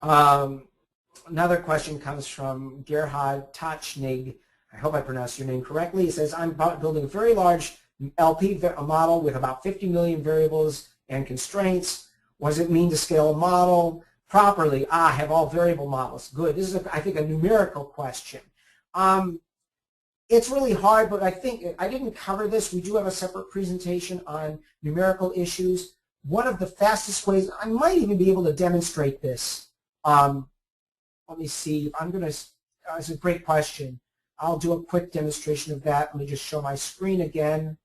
Another question comes from Gerhard Tachnig. I hope I pronounced your name correctly. He says, I'm building a very large LP model with about 50 million variables and constraints. What does it mean to scale a model properly? Have all variable models. Good. This is, I think, a numerical question. It's really hard, but I think I didn't cover this. We do have a separate presentation on numerical issues. One of the fastest ways, I might even be able to demonstrate this. Let me see. I'm going to, it's a great question. I'll do a quick demonstration of that. Let me just show my screen again.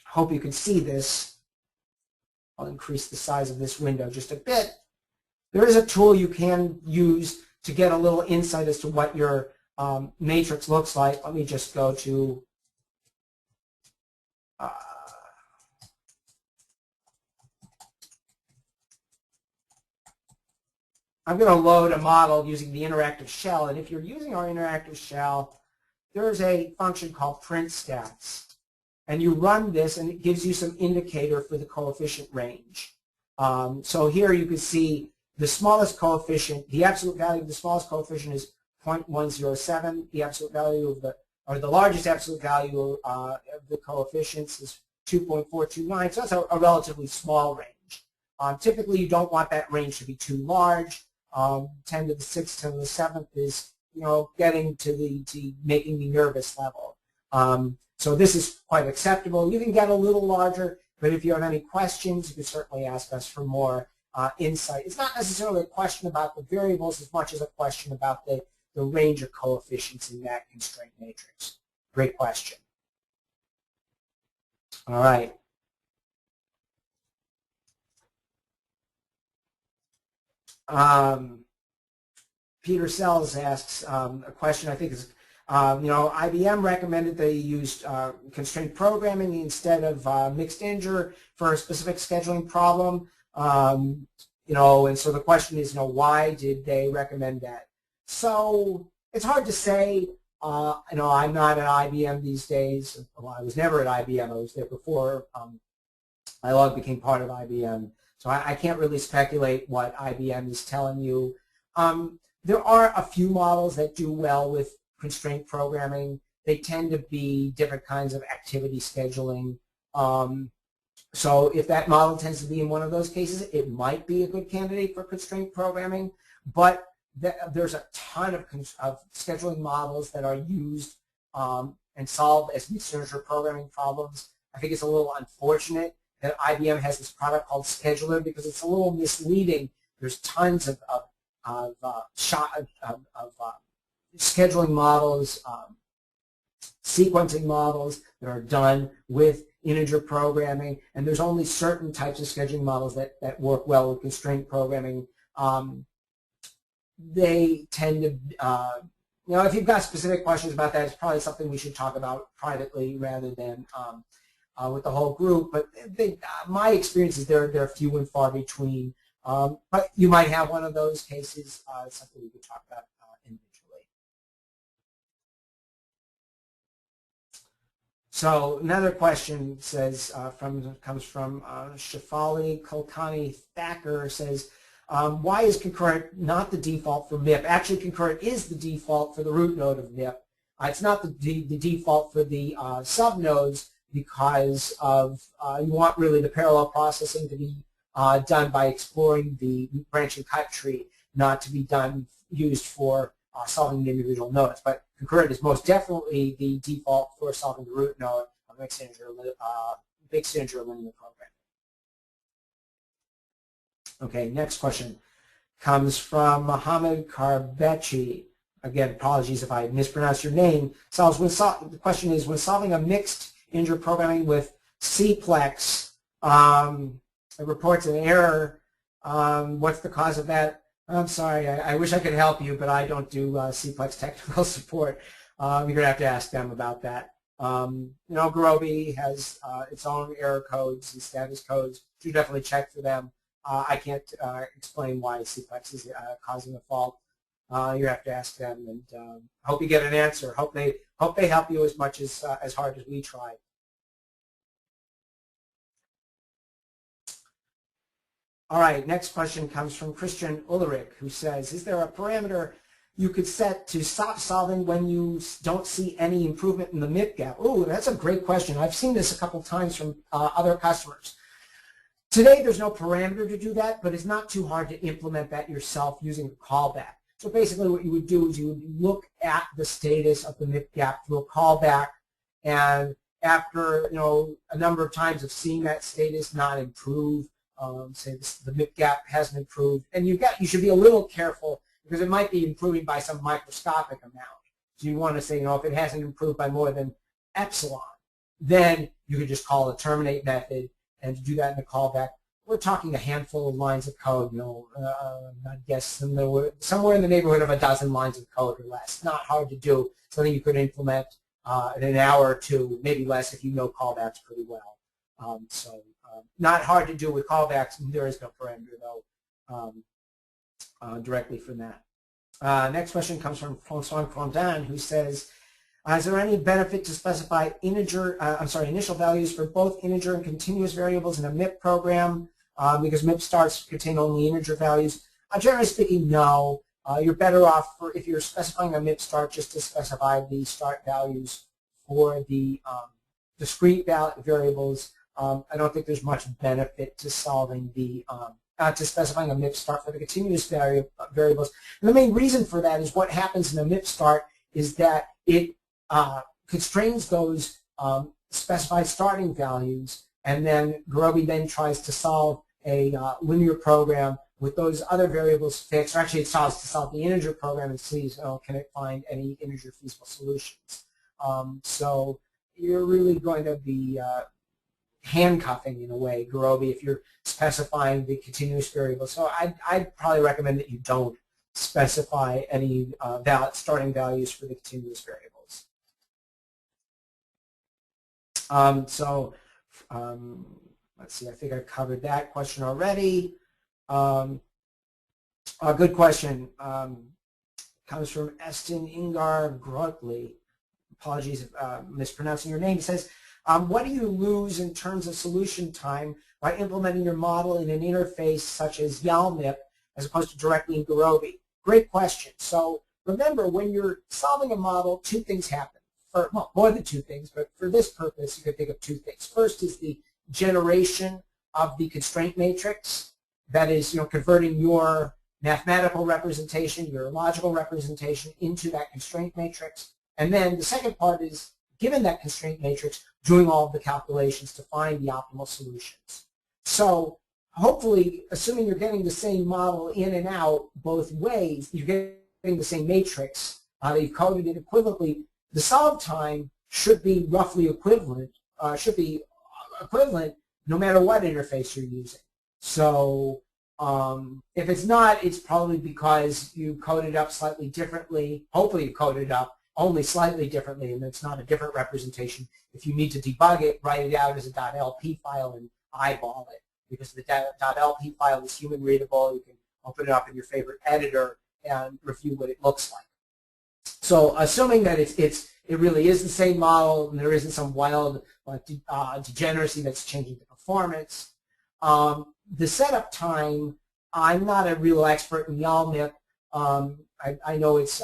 Hope you can see this. I'll increase the size of this window just a bit. There is a tool you can use to get a little insight as to what your matrix looks like. Let me just go to I'm going to load a model using the interactive shell, and if you're using our interactive shell, there's a function called print stats. And you run this, and it gives you some indicator for the coefficient range. So here you can see the smallest coefficient, the absolute value of the smallest coefficient is 0.107. The absolute value of the largest absolute value of the coefficients is 2.429. So that's a relatively small range. Typically, you don't want that range to be too large. 10 to the 6th, 10 to the 7th is, getting to making me nervous level. So this is quite acceptable. You can get a little larger, but if you have any questions, you can certainly ask us for more insight. It's not necessarily a question about the variables as much as a question about the range of coefficients in that constraint matrix. Great question. All right. Peter Sells asks a question I think is, IBM recommended they used constraint programming instead of mixed integer for a specific scheduling problem. And so the question is, why did they recommend that? So it's hard to say. I'm not at IBM these days. Well, I was never at IBM. I was there before iLog became part of IBM. So I can't really speculate what IBM is telling you. There are a few models that do well with constraint programming. They tend to be different kinds of activity scheduling. So if that model tends to be in one of those cases, it might be a good candidate for constraint programming. But there's a ton of scheduling models that are used and solve as mixed integer programming problems. I think it's a little unfortunate that IBM has this product called Scheduler because it's a little misleading. There's tons of scheduling models, sequencing models that are done with integer programming, and there's only certain types of scheduling models that work well with constraint programming. They tend to, if you've got specific questions about that, it's probably something we should talk about privately rather than with the whole group. But my experience is they're few and far between. But you might have one of those cases. It's something we could talk about individually. So another question says comes from Shafali Kulkani Thacker, says, why is concurrent not the default for MIP? Actually, concurrent is the default for the root node of MIP. It's not the default for the subnodes because of you want really the parallel processing to be done by exploring the branch and cut tree, not to be used for solving the individual nodes. But concurrent is most definitely the default for solving the root node of mixed integer linear programming. Okay, next question comes from Mohammed Karbechi. Again, apologies if I mispronounced your name. The question is, when solving a mixed integer programming with Cplex, it reports an error. What's the cause of that? I'm sorry, I wish I could help you, but I don't do Cplex technical support. You're going to have to ask them about that. Gurobi has its own error codes and status codes. You definitely check for them. I can't explain why Cplex is causing a fault. You have to ask them, and hope you get an answer. Hope they help you as much as hard as we try. All right, next question comes from Christian Ulrich, who says, is there a parameter you could set to stop solving when you don't see any improvement in the MIP gap? Oh, that's a great question. I've seen this a couple times from other customers. Today, there's no parameter to do that, but it's not too hard to implement that yourself using a callback. So basically what you would do is you would look at the status of the MIP gap through a callback, and after a number of times of seeing that status not improve, say the MIP gap hasn't improved, and you should be a little careful because it might be improving by some microscopic amount. So you want to say, if it hasn't improved by more than epsilon, then you could just call a terminate method, and to do that in the callback, we're talking a handful of lines of code. I guess somewhere in the neighborhood of a dozen lines of code or less. Not hard to do. Something you could implement in an hour or two, maybe less if you know callbacks pretty well. Not hard to do with callbacks. There is no parameter though directly from that. Next question comes from François Fondin, who says, is there any benefit to specify initial values for both integer and continuous variables in a MIP program? Because MIP starts contain only integer values. Generally speaking, no. You're better off if you're specifying a MIP start just to specify the start values for the discrete variables. I don't think there's much benefit to solving to specifying a MIP start for the continuous variables. And the main reason for that is what happens in a MIP start is that it constrains those specified starting values, and then Gurobi then tries to solve a linear program with those other variables fixed, or actually it tries to solve the integer program and sees, can it find any integer feasible solutions. So you're really going to be handcuffing, in a way, Gurobi if you're specifying the continuous variable. So I'd probably recommend that you don't specify any starting values for the continuous variables. Let's see, I think I covered that question already. A good question comes from Estin Ingar Grotley. Apologies if mispronouncing your name. It says, what do you lose in terms of solution time by implementing your model in an interface such as YALMIP as opposed to directly in Gurobi? Great question. So remember, when you're solving a model, two things happen. Well, more than two things, but for this purpose, you can think of two things. First is the generation of the constraint matrix. That is, converting your mathematical representation, your logical representation into that constraint matrix. And then the second part is, given that constraint matrix, doing all of the calculations to find the optimal solutions. So hopefully, assuming you're getting the same model in and out both ways, you're getting the same matrix, you've coded it equivalently, the solve time should be roughly equivalent, no matter what interface you're using. So if it's not, it's probably because you coded up slightly differently. Hopefully you coded up only slightly differently, and it's not a different representation. If you need to debug it, write it out as a .lp file and eyeball it, because the .lp file is human readable. You can open it up in your favorite editor and review what it looks like. So assuming that it's it really is the same model and there isn't some wild degeneracy that's changing the performance. The setup time, I'm not a real expert in YALMIP. I know it's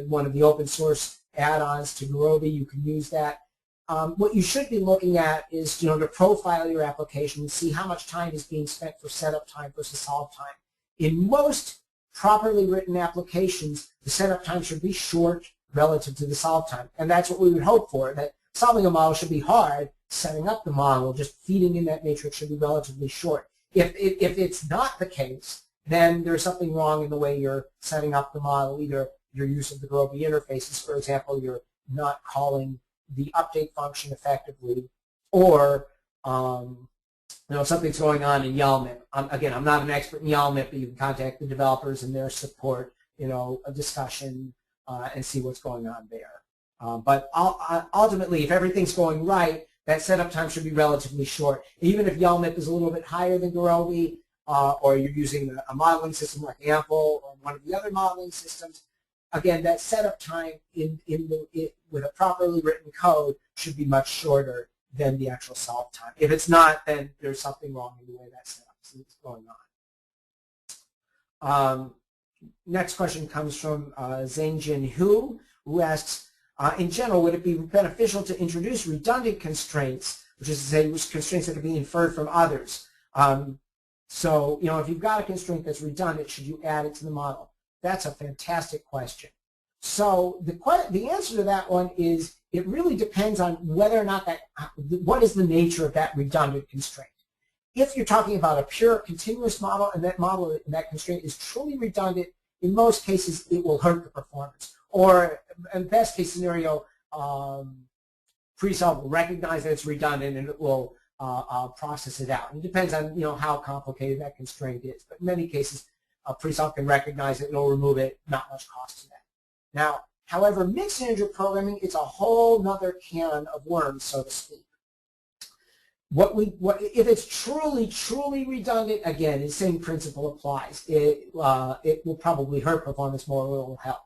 one of the open source add-ons to Gurobi. You can use that. What you should be looking at is, to profile your application and see how much time is being spent for setup time versus solve time. In most properly written applications, the setup time should be short relative to the solve time, and that's what we would hope for. That solving a model should be hard. Setting up the model, just feeding in that matrix, should be relatively short. If it's not the case, then there's something wrong in the way you're setting up the model. Either your use of the Gurobi interfaces, for example, you're not calling the update function effectively, or something's going on in YALMIP. Again, I'm not an expert in YALMIP, but you can contact the developers and their support, a discussion, and see what's going on there. But ultimately, if everything's going right, that setup time should be relatively short. Even if YALMIP is a little bit higher than Gurobi, or you're using a modeling system like Ample or one of the other modeling systems, again, that setup time with a properly written code should be much shorter than the actual solve time. If it's not, then there's something wrong in the way that setup is going on. Next question comes from Zhengjin Hu, who asks, in general, would it be beneficial to introduce redundant constraints, which is to say constraints that can be inferred from others? So, if you've got a constraint that's redundant, should you add it to the model? That's a fantastic question. So the answer to that one is it really depends on whether or not what is the nature of that redundant constraint. If you're talking about a pure continuous model and that constraint is truly redundant, in most cases it will hurt the performance. Or in best case scenario, Presolve will recognize that it's redundant and it will process it out. It depends on how complicated that constraint is. But in many cases, Presolve can recognize it and it'll remove it, not much cost to that. Now, however, mixed integer programming, it's a whole nother can of worms, so to speak. If it's truly redundant, again, the same principle applies. It will probably hurt performance more than it will help.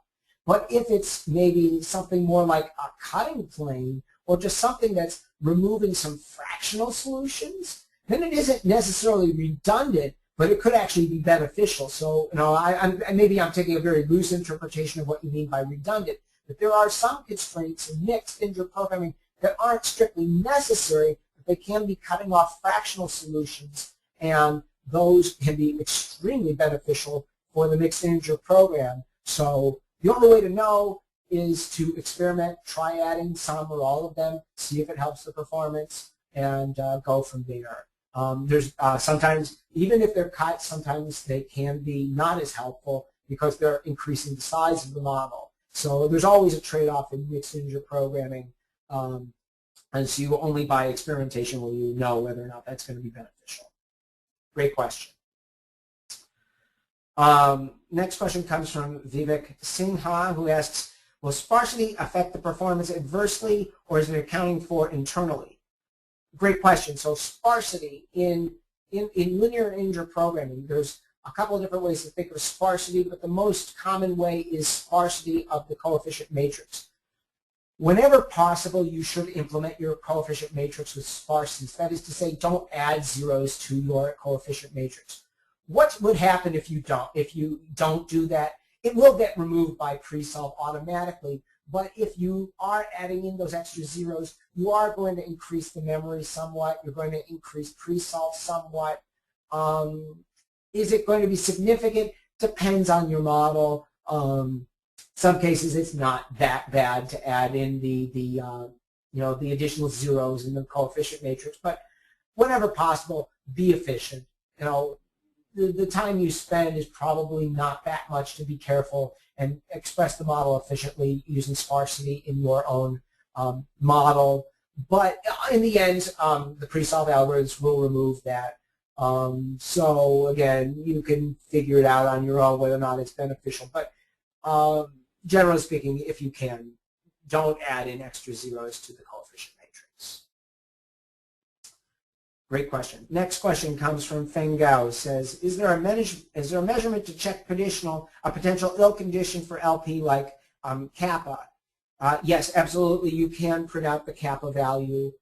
But if it's maybe something more like a cutting plane or just something that's removing some fractional solutions, then it isn't necessarily redundant, but it could actually be beneficial. So, maybe I'm taking a very loose interpretation of what you mean by redundant, but there are some constraints in mixed integer programming that aren't strictly necessary, but they can be cutting off fractional solutions, and those can be extremely beneficial for the mixed integer program. So the only way to know is to experiment, try adding some or all of them, see if it helps the performance, and go from there. There's sometimes, even if they're cut, sometimes they can be not as helpful because they're increasing the size of the model. So there's always a trade-off in mixed integer programming, and so you only by experimentation will you know whether or not that's going to be beneficial. Great question. Next question comes from Vivek Sinha, who asks, will sparsity affect the performance adversely, or is it accounting for internally? Great question. So sparsity in linear integer programming, there's a couple of different ways to think of sparsity, but the most common way is sparsity of the coefficient matrix. Whenever possible, you should implement your coefficient matrix with sparseness. That is to say, don't add zeros to your coefficient matrix. What would happen if you don't do that? It will get removed by Presolve automatically, but if you are adding in those extra zeros, you are going to increase the memory somewhat. You're going to increase Presolve somewhat. Is it going to be significant? Depends on your model. Some cases it's not that bad to add in the additional zeros in the coefficient matrix, but whenever possible, be efficient. The time you spend is probably not that much to be careful and express the model efficiently using sparsity in your own model. But in the end, the Presolve algorithms will remove that. So again, you can figure it out on your own whether or not it's beneficial. But generally speaking, if you can, don't add in extra zeros to the coefficient matrix. Great question. Next question comes from Feng Gao. Says, is there a measurement to check a potential ill condition for LP like kappa? Yes, absolutely. You can print out the kappa value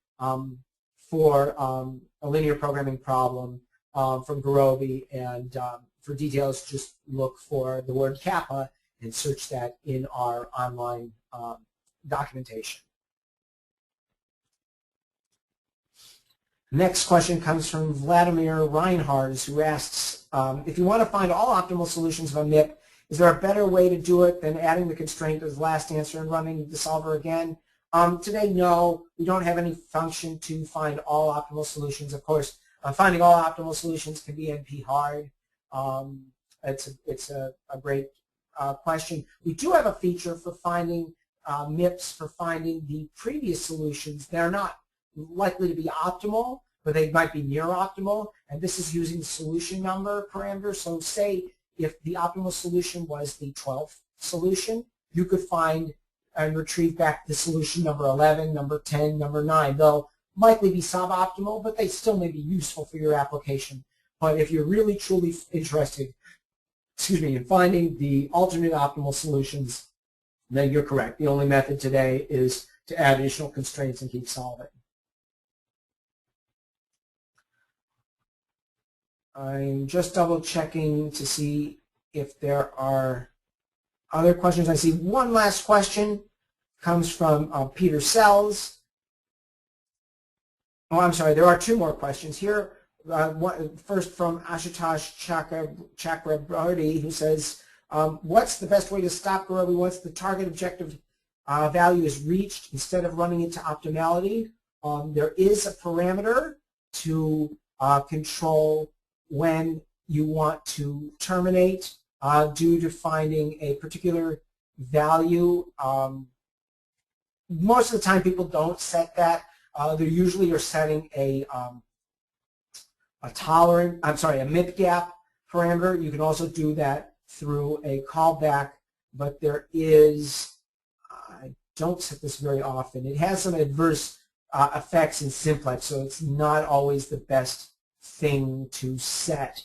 for a linear programming problem from Gurobi, and for details, just look for the word kappa and search that in our online documentation. Next question comes from Vladimir Reinhardt, who asks, if you want to find all optimal solutions of a MIP, is there a better way to do it than adding the constraint as the last answer and running the solver again? Today, no. We don't have any function to find all optimal solutions. Of course, finding all optimal solutions can be NP hard. It's a great question. We do have a feature for finding MIPS, for finding the previous solutions. They're not likely to be optimal, but they might be near optimal, and this is using the solution number parameter. So say if the optimal solution was the 12th solution, you could find and retrieve back the solution number 11, number 10, number 9. They'll likely be suboptimal, but they still may be useful for your application. But if you're really truly interested, in finding the alternate optimal solutions, then you're correct. The only method today is to add additional constraints and keep solving. I'm just double checking to see if there are other questions. I see one last question comes from Peter Sells. Oh, I'm sorry, there are two more questions here. First from Ashutosh Chakrabarty, who says, what's the best way to stop Gurobi once the target objective value is reached instead of running it to optimality? There is a parameter to control when you want to terminate due to finding a particular value. Most of the time people don't set that. They usually are setting a MIP gap parameter. You can also do that through a callback, but there is, I don't set this very often. It has some adverse effects in simplex, so it's not always the best thing to set,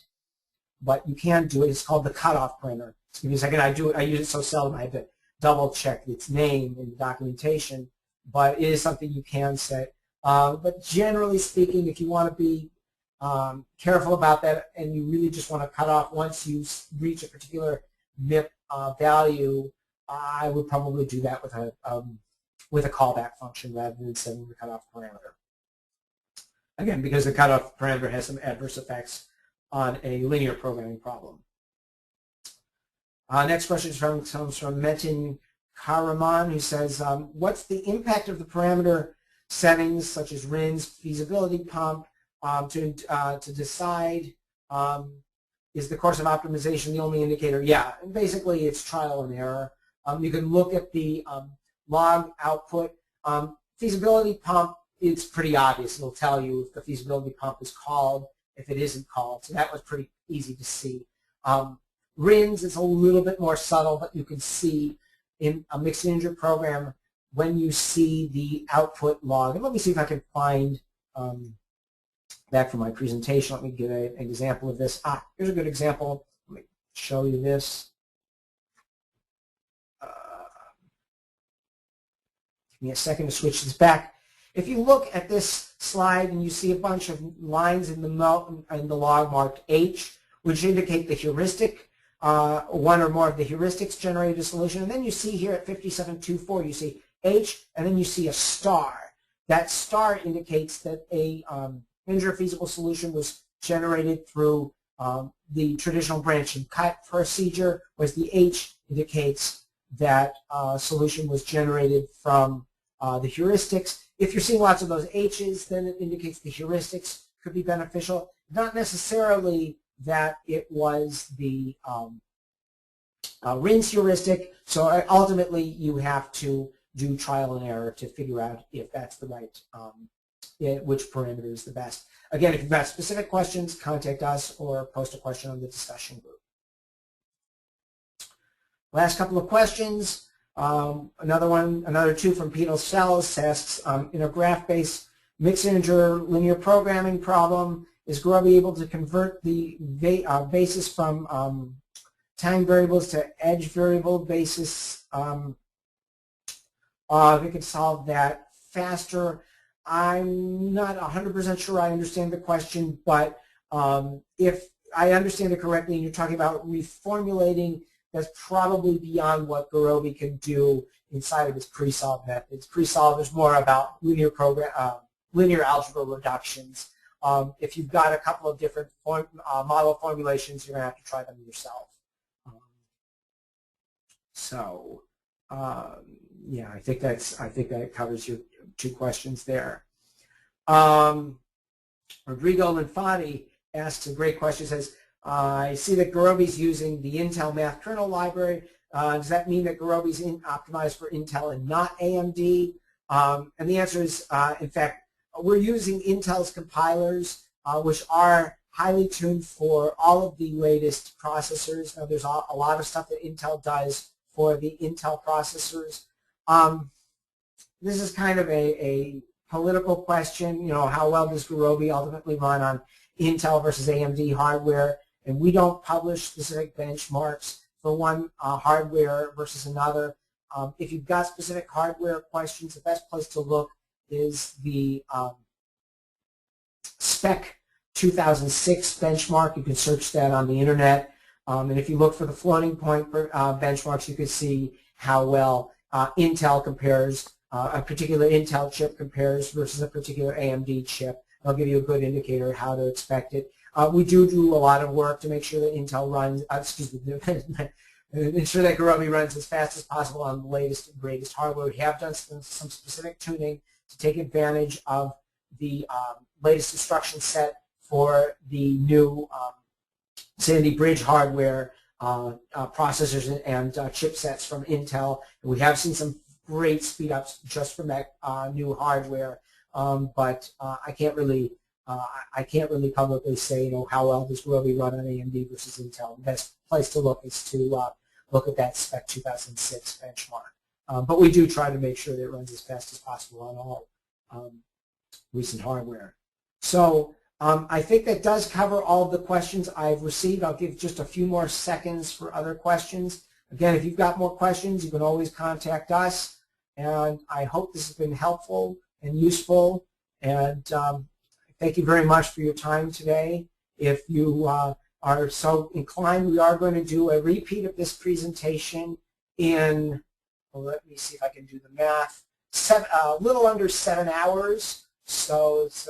but you can do it. It's called the cutoff parameter. Just give me a second. I use it so seldom I have to double check its name in the documentation, but it is something you can set. But generally speaking, if you want to be careful about that and you really just want to cut off once you reach a particular MIP value, I would probably do that with a callback function rather than setting the cutoff parameter. Again, because the cutoff parameter has some adverse effects on a linear programming problem. Next question comes from Metin Karaman, who says, what's the impact of the parameter settings such as RINs, feasibility pump, to decide is the course of optimization the only indicator? Yeah, and basically it's trial and error. You can look at the log output. Feasibility pump, it's pretty obvious. It'll tell you if the feasibility pump is called, if it isn't called. So that was pretty easy to see. RINs is a little bit more subtle, but you can see in a mixed integer program when you see the output log. And let me see if I can find back from my presentation. Let me give an example of this. Here's a good example. Let me show you this. Give me a second to switch this back. If you look at this slide and you see a bunch of lines in the log marked H, which indicate the heuristic, one or more of the heuristics generated a solution, and then you see here at 5724, you see H, and then you see a star. That star indicates that a integer feasible solution was generated through the traditional branch and cut procedure, whereas the H indicates that solution was generated from the heuristics. If you're seeing lots of those H's, then it indicates the heuristics could be beneficial. Not necessarily that it was the RINs heuristic, so ultimately you have to do trial and error to figure out if that's the right, which parameter is the best. Again, if you've got specific questions, contact us or post a question on the discussion group. Last couple of questions. Another two from Peter Sells asks, in a graph-based mixed integer linear programming problem, is Gurobi able to convert the basis from time variables to edge variable basis if it could solve that faster. I'm not 100% sure I understand the question, but if I understand it correctly and you're talking about reformulating, that's probably beyond what Gurobi can do inside of its Presolve methods. Presolve is more about linear algebra reductions. If you've got a couple of different model formulations, you're going to have to try them yourself. Yeah, I think that covers your 2 questions there. Rodrigo Linfati asks a great question. Says, I see that Gurobi's using the Intel math kernel library. Does that mean that Gurobi's optimized for Intel and not AMD? And the answer is, in fact, we're using Intel's compilers, which are highly tuned for all of the latest processors. Now, there's a lot of stuff that Intel does for the Intel processors. This is kind of a political question. You know, how well does Gurobi ultimately run on Intel versus AMD hardware? And we don't publish specific benchmarks for one hardware versus another. If you've got specific hardware questions, the best place to look is the Spec 2006 benchmark. You can search that on the internet. And if you look for the floating point benchmarks, you can see how well Intel compares, a particular Intel chip compares versus a particular AMD chip. I'll give you a good indicator of how to expect it. We do a lot of work to make sure that Intel runs, ensure that Gurobi runs as fast as possible on the latest and greatest hardware. We have done some specific tuning to take advantage of the latest instruction set for the new Sandy Bridge hardware processors and chipsets from Intel. And we have seen some great speed ups just from that new hardware, but I can't really publicly say, you know, how well does Gurobi run on AMD versus Intel. The best place to look is to look at that Spec 2006 benchmark. But we do try to make sure that it runs as fast as possible on all recent hardware. So I think that does cover all of the questions I've received. I'll give just a few more seconds for other questions. Again, if you've got more questions, you can always contact us. And I hope this has been helpful and useful. And thank you very much for your time today. If you are so inclined, we are going to do a repeat of this presentation in, well, let me see if I can do the math, a little under 7 hours. So it's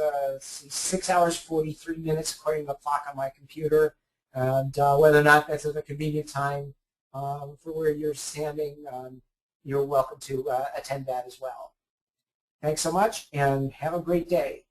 6 hours, 43 minutes according to the clock on my computer. And whether or not that's at a convenient time for where you're standing, you're welcome to attend that as well. Thanks so much, and have a great day.